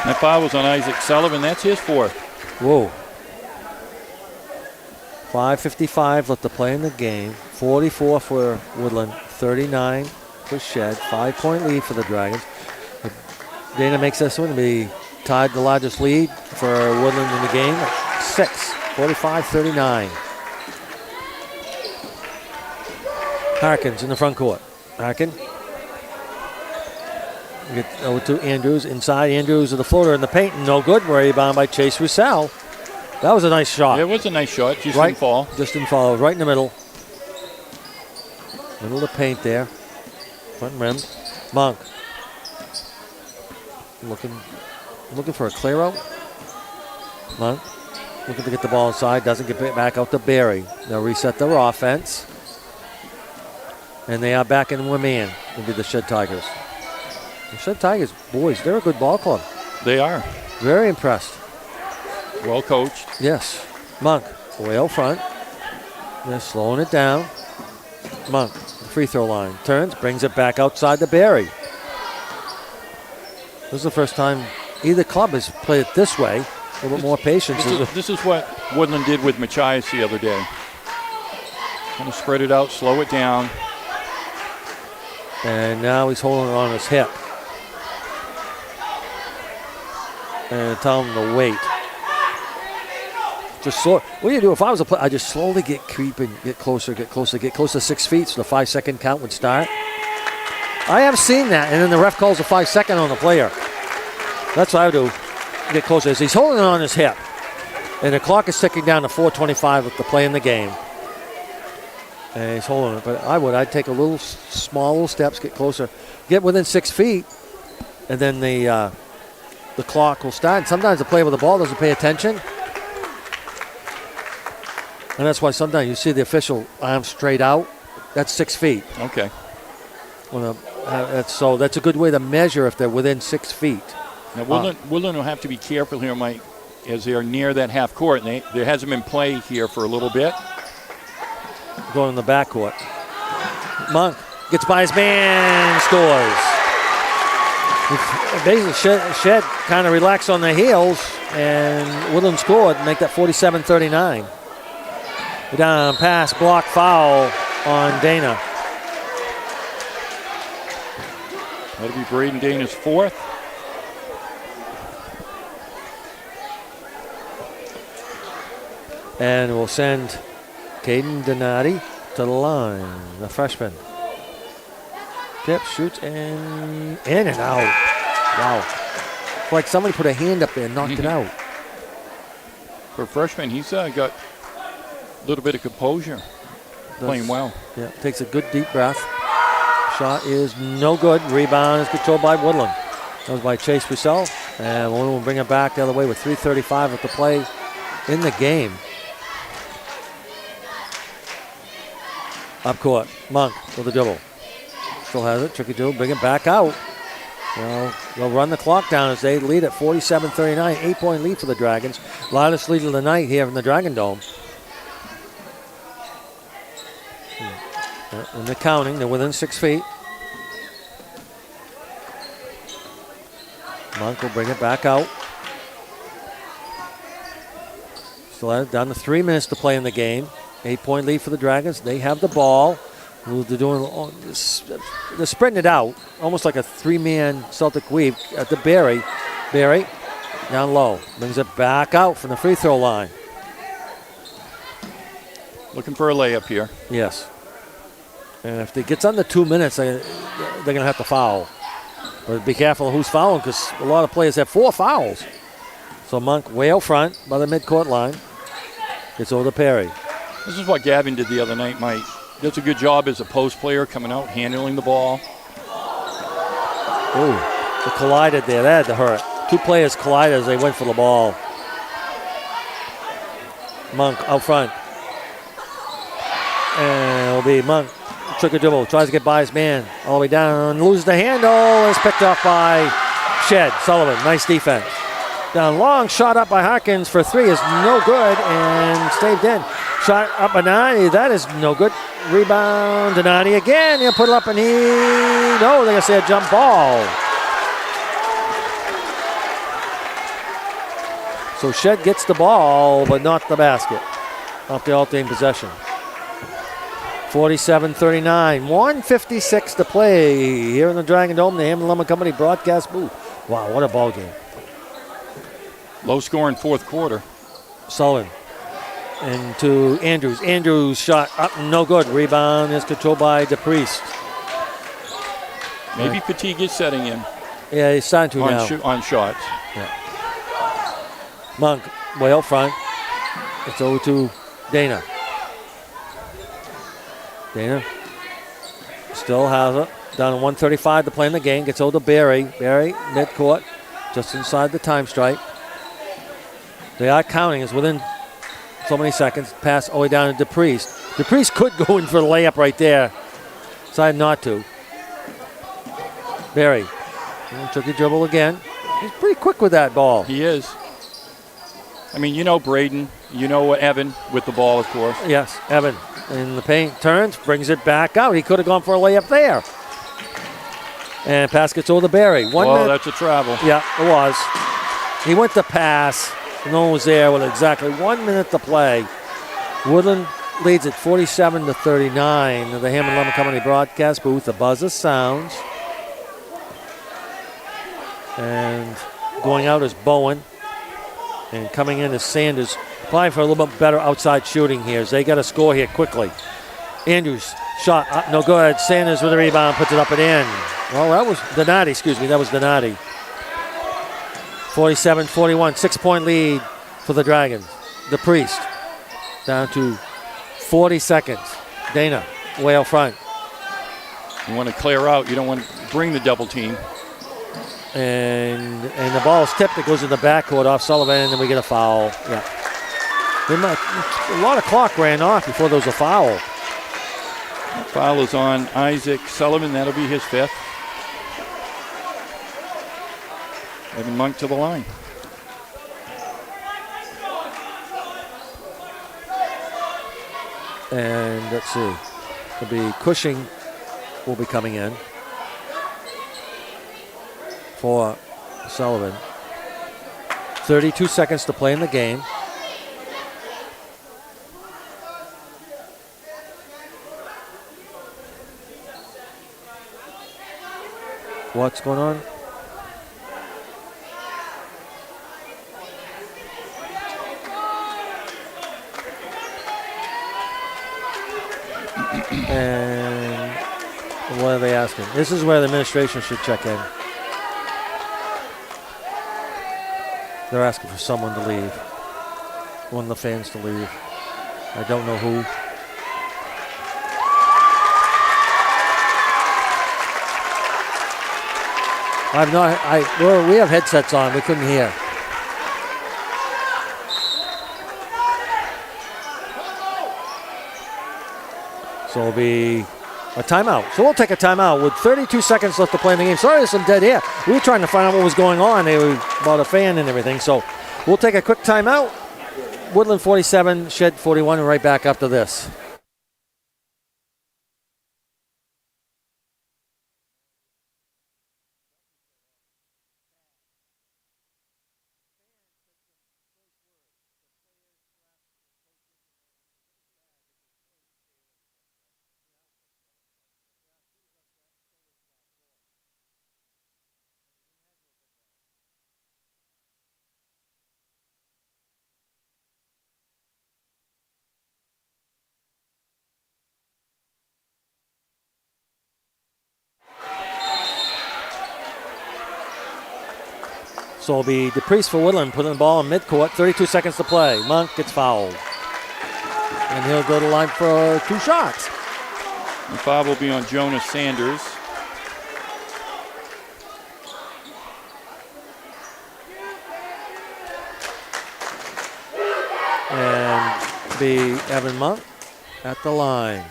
That foul was on Isaac Sullivan. That's his fourth. Whoa. 5:55 left to play in the game. 44 for Woodland, 39 for Shead. 5-point lead for the Dragons. Dana makes this one to be tied the largest lead for Woodland in the game. 6, 45-39. Harkins in the front court. Harkin. Get over to Andrews. Inside, Andrews with the floater in the paint. No good. Rebound by Chase Russell. That was a nice shot. It was a nice shot. Just Right. didn't fall. Just didn't fall. Right in the middle. Middle of the paint there. Front rim. Monk. Looking for a clear out. Monk. Looking to get the ball inside. Doesn't get it back out to Barry. They'll reset their offense. And they are back in one man. It'll be the Shead Tigers. The Shead Tigers, boys, they're a good ball club. They are. Very impressed. Well coached. Yes. Monk, way out front. They're slowing it down. Monk, free throw line. Turns, brings it back outside to Barry. This is the first time either club has played it this way. A little bit more patience. This is what Woodland did with Machias the other day. Kind of spread it out, slow it down. And now he's holding it on his hip. And tell him to wait. Just slow. What do you do? If I was a player, I just slowly get creeping, get closer to 6 feet so the 5-second count would start. I have seen that, and then the ref calls a 5-second on the player. That's what I would do. Get closer. As he's holding it on his hip, and the clock is ticking down to 4:25 with the play in the game. And he's holding it, but I'd take a little small little steps, get closer, get within 6 feet, and then the clock will start. And sometimes the player with the ball doesn't pay attention, and that's why sometimes you see the official arm straight out. That's 6 feet. Okay. So that's a good way to measure if they're within 6 feet. Now Woodland will have to be careful here, Mike, as they are near that half court. And there hasn't been play here for a little bit. Going in the backcourt. Monk gets by his man, scores. Basically, Shead kind of relaxed on their heels, and Woodland scored and make that 47-39. Down, pass, block, foul on Dana. That'll be Brayden Dana's fourth. And we'll send Caden Donati to the line, the freshman. Tip, shoots, and in and out. Wow. It's like somebody put a hand up there and knocked it out. For a freshman, he's got a little bit of composure. Playing well. Yeah, takes a good deep breath. Shot is no good. Rebound is controlled by Woodland. That was by Chase Russell. And Woodland will bring it back the other way with 3:35 left to play in the game. Up court, Monk with the dribble. Still has it, tricky dribble, bring it back out. Well, they'll run the clock down as they lead at 47-39, 8-point lead for the Dragons. Largest lead of the night here in the Dragon Dome. And they're counting, they're within 6 feet. Monk will bring it back out. Still down to 3 minutes to play in the game. 8-point lead for the Dragons. They have the ball. They're spreading it out, almost like a 3-man Celtic weave at the Barry. Barry down low, brings it back out from the free throw line. Looking for a layup here. Yes. And if it gets under 2 minutes, they're going to have to foul. But be careful who's fouling, because a lot of players have 4 fouls. So Monk way out front by the midcourt line. Gets over to Perry. This is what Gavin did the other night, Mike. Does a good job as a post player, coming out, handling the ball. Ooh, they collided there. That had to hurt. 2 players collided as they went for the ball. Monk out front. And it'll be Monk. Took a dribble, tries to get by his man. All the way down, loses the handle. It's picked off by Shead. Sullivan, nice defense. Down long, shot up by Harkins for 3 is no good and staved in. Shot up by Donati, that is no good. Rebound, Donati again. He'll put it up and they're going to say a jump ball. So Shead gets the ball, but not the basket. Off the alternating possession. 47-39, 1:56 to play here in the Dragon Dome, the Hammond Lumber Company broadcast booth. Wow, what a ball game. Low scoring fourth quarter. Sullivan into Andrews. Andrews shot up, no good. Rebound is controlled by DePriest. Maybe fatigue is setting in. Yeah, he's starting to now. On shots. Yeah. Monk way out front. It's over to Dana. Dana still has it. Down to 1:35 to play in the game. Gets over to Barry. Barry, midcourt, just inside the time stripe. They are counting. It's within so many seconds. Pass all the way down to DePriest. DePriest could go in for the layup right there. Decided not to. Barry. Took the dribble again. He's pretty quick with that ball. He is. I mean, you know Braden. You know Evan with the ball, of course. Yes, Evan. In the paint, turns, brings it back out. He could have gone for a layup there. And pass gets over to Barry. 1 minute. That's a travel. Yeah, it was. He went to pass. No one was there with exactly 1 minute to play. Woodland leads at 47-39. The Hammond Lumber Company broadcast booth. The buzzer sounds. And going out is Bowen. And coming in is Sanders. Applying for a little bit better outside shooting here. As they got to score here quickly. Andrews shot up, no good. Sanders with a rebound, puts it up and in. Well, that was Donati, excuse me. That was Donati. 47-41, 6-point lead for the Dragons. DePriest down to 40 seconds. Dana way out front. You want to clear out. You don't want to bring the double team. And the ball is tipped. It goes in the backcourt off Sullivan, and we get a foul. Yeah. A lot of clock ran off before there was a foul. Foul is on Isaac Sullivan. That'll be his 5th. Evan Monk to the line. And let's see. It'll be Cushing will be coming in for Sullivan. 32 seconds to play in the game. What's going on? And what are they asking? This is where the administration should check in. They're asking for someone to leave. One of the fans to leave. I don't know who. We have headsets on. We couldn't hear. So it'll be a timeout. So we'll take a timeout with 32 seconds left to play in the game. Sorry, there's some dead air. We were trying to find out what was going on. They were about a fan and everything. So we'll take a quick timeout. Woodland 47, Shead 41, and right back after this. So it'll be DePriest for Woodland putting the ball in midcourt. 32 seconds to play. Monk gets fouled. And he'll go to the line for 2 shots. The foul will be on Jonas Sanders. And be Evan Monk at the line.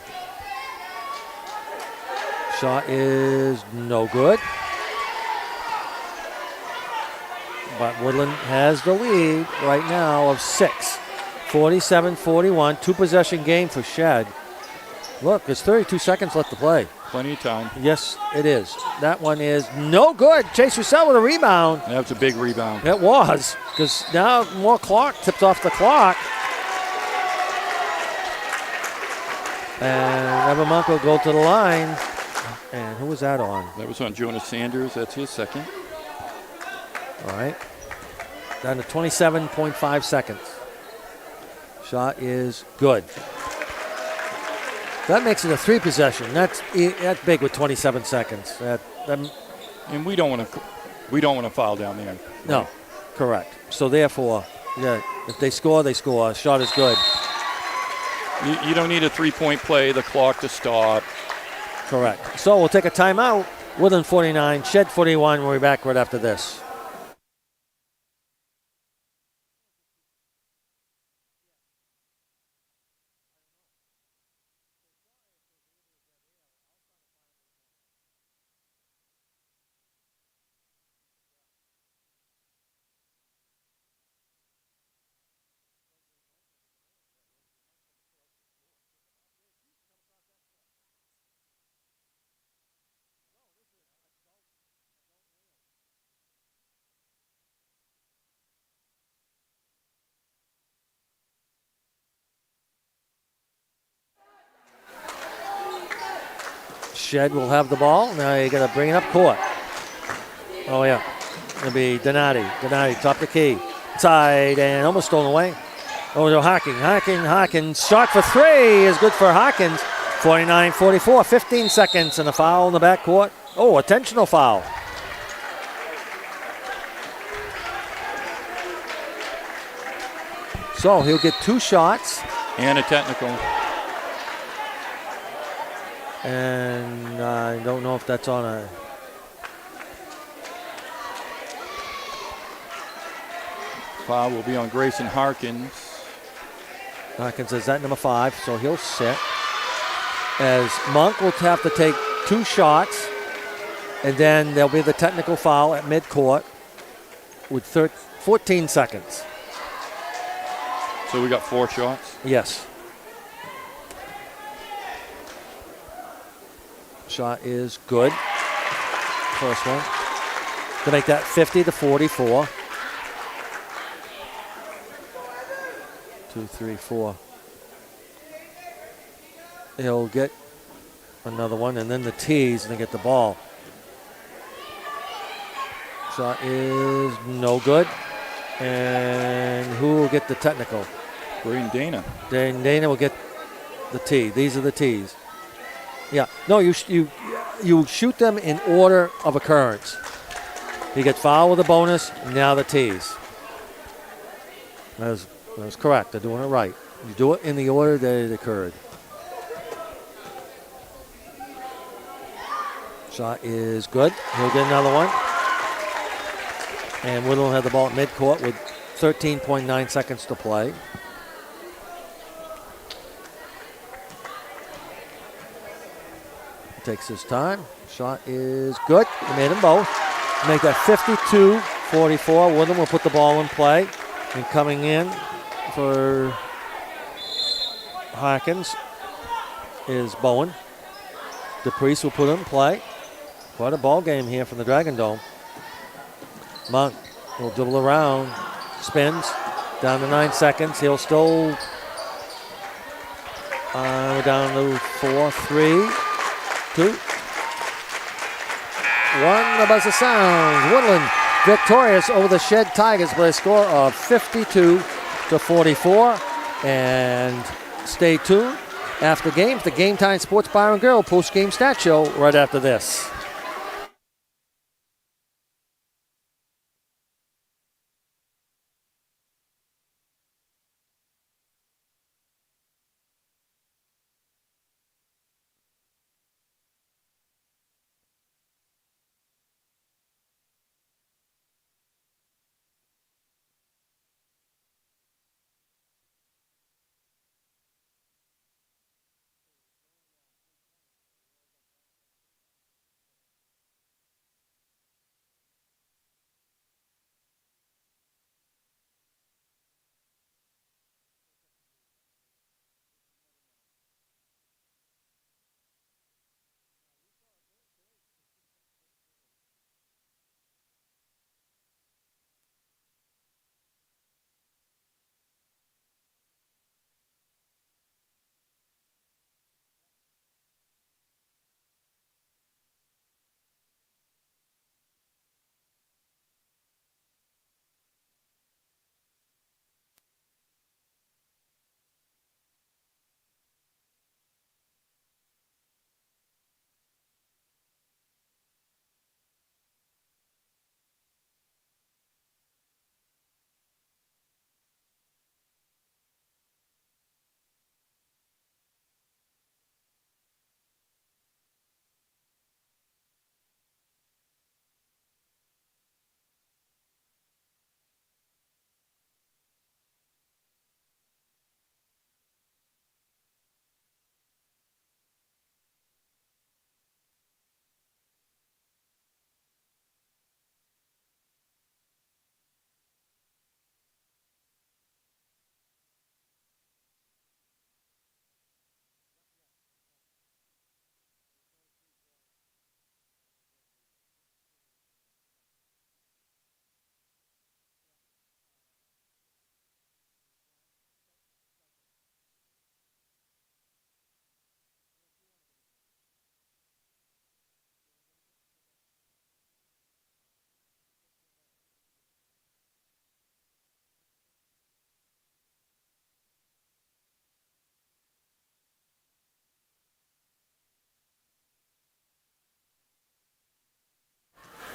Shot is no good. But Woodland has the lead right now of 6. 47-41, 2-possession game for Shead. Look, there's 32 seconds left to play. Plenty of time. Yes, it is. That one is no good. Chase Roussel with a rebound. That was a big rebound. It was, because now more clock tipped off the clock. And Evan Monk will go to the line. And who was that on? That was on Jonas Sanders. That's his second. All right. Down to 27.5 seconds. Shot is good. That makes it a 3-possession. That's big with 27 seconds. And we don't want to foul down there. Right? No, correct. So therefore, yeah, if they score, they score. Shot is good. You don't need a 3-point play, the clock to stop. Correct. So we'll take a timeout. Woodland 49, Shead 41. We'll be back right after this. Shead will have the ball. Now you got to bring it up court. Oh, yeah. It'll be Donati. Donati, top the key. Side and almost stolen away. Over to Hawkins. Shot for 3 is good for Hawkins. 49-44, 15 seconds and a foul in the backcourt. Oh, intentional foul. So he'll get 2 shots. And a technical. And I don't know if that's on a... Foul will be on Grayson Harkins. Harkins is at number 5, so he'll sit. As Monk will have to take 2 shots, and then there'll be the technical foul at midcourt with 14 seconds. So we got 4 shots? Yes. Shot is good. First one. To make that 50-44. 2, 3, 4. He'll get another one, and then the tees, and they get the ball. Shot is no good. And who will get the technical? Braden Dana. Dana will get the tee. These are the tees. Yeah. No, you shoot them in order of occurrence. You get foul with a bonus, now the tees. That was correct. They're doing it right. You do it in the order that it occurred. Shot is good. He'll get another one. And Woodland had the ball at midcourt with 13.9 seconds to play. Takes his time. Shot is good. He made them both. Make that 52-44. Woodland will put the ball in play. And coming in for Hawkins is Bowen. DePriest will put him in play. Quite a ball game here from the Dragon Dome. Monk will dribble around. Spins. Down to 9 seconds. He'll still... we're down to 4, 3, 2. 1, the buzzer sounds. Woodland victorious over the Shead Tigers by a score of 52-44. And stay tuned. After games, the Game Time Sports Bar and Grill post-game stat show right after this.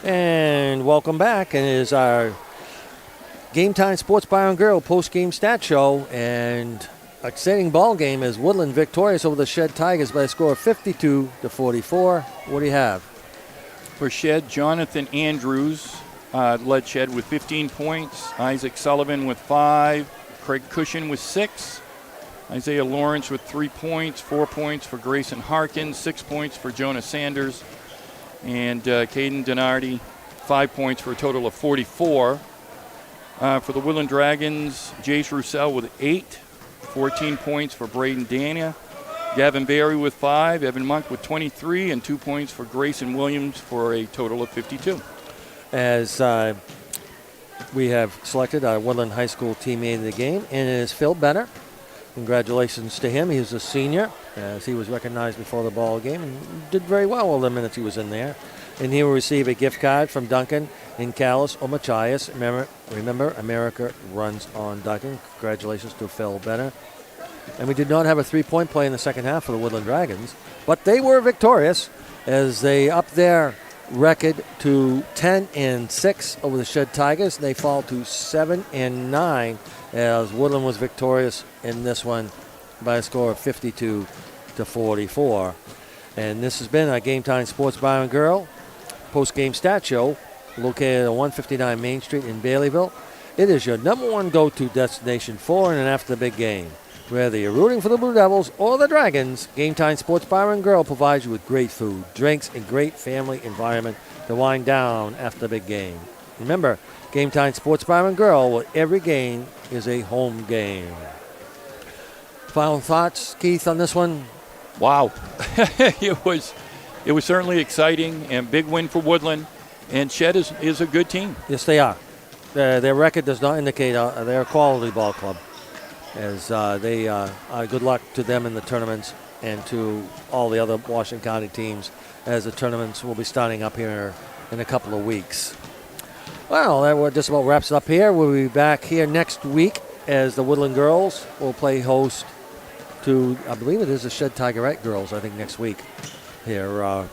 And welcome back. And it is our Game Time Sports Bar and Grill post-game stat show. And exciting ball game as Woodland victorious over the Shead Tigers by a score of 52-44. What do you have? For Shead, Jonathan Andrews led Shead with 15 points. Isaac Sullivan with 5. Craig Cushion with 6. Isaiah Lawrence with 3 points. 4 points for Grayson Harkins. 6 points for Jonah Sanders. And Caden Donardi, 5 points for a total of 44. For the Woodland Dragons, Jace Roussel with 8. 14 points for Braden Dania. Gavin Berry with 5. Evan Monk with 23. And 2 points for Grayson Williams for a total of 52. As we have selected our Woodland High School teammate of the game, and it is Phil Benner. Congratulations to him. He's a senior, as he was recognized before the ball game and did very well all the minutes he was in there. And he will receive a gift card from Duncan in Callis or Machias. Remember, America runs on Duncan. Congratulations to Phil Benner. And we did not have a three-point play in the second half for the Woodland Dragons, but they were victorious as they upped their record to 10-6 over the Shead Tigers. They fall to 7-9 as Woodland was victorious in this one by a score of 52-44. And this has been our Game Time Sports Bar and Grill post-game stat show located at 159 Main Street in Baileyville. It is your number one go-to destination for and after the big game. Whether you're rooting for the Blue Devils or the Dragons, Game Time Sports Bar and Grill provides you with great food, drinks, and great family environment to wind down after the big game. Remember, Game Time Sports Bar and Grill, where every game is a home game. Final thoughts, Keith, on this one? Wow. It was certainly exciting and big win for Woodland. And Shead is a good team. Yes, they are. Their record does not indicate they're a quality ball club. As good luck to them in the tournaments and to all the other Washington County teams as the tournaments will be starting up here in a couple of weeks. Well, that just about wraps it up here. We'll be back here next week as the Woodland girls will play host to, I believe it is the Shead Tigerette girls, I think, next week here at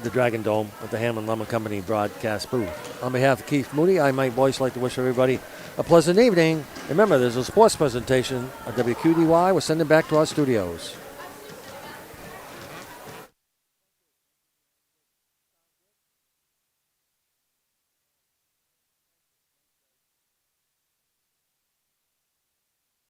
the Dragon Dome at the Hamlin Lumber Company broadcast booth. On behalf of Keith Moody, I, Mike Boyce, like to wish everybody a pleasant evening. Remember, there's a sports presentation at WQDY. We're sending back to our studios.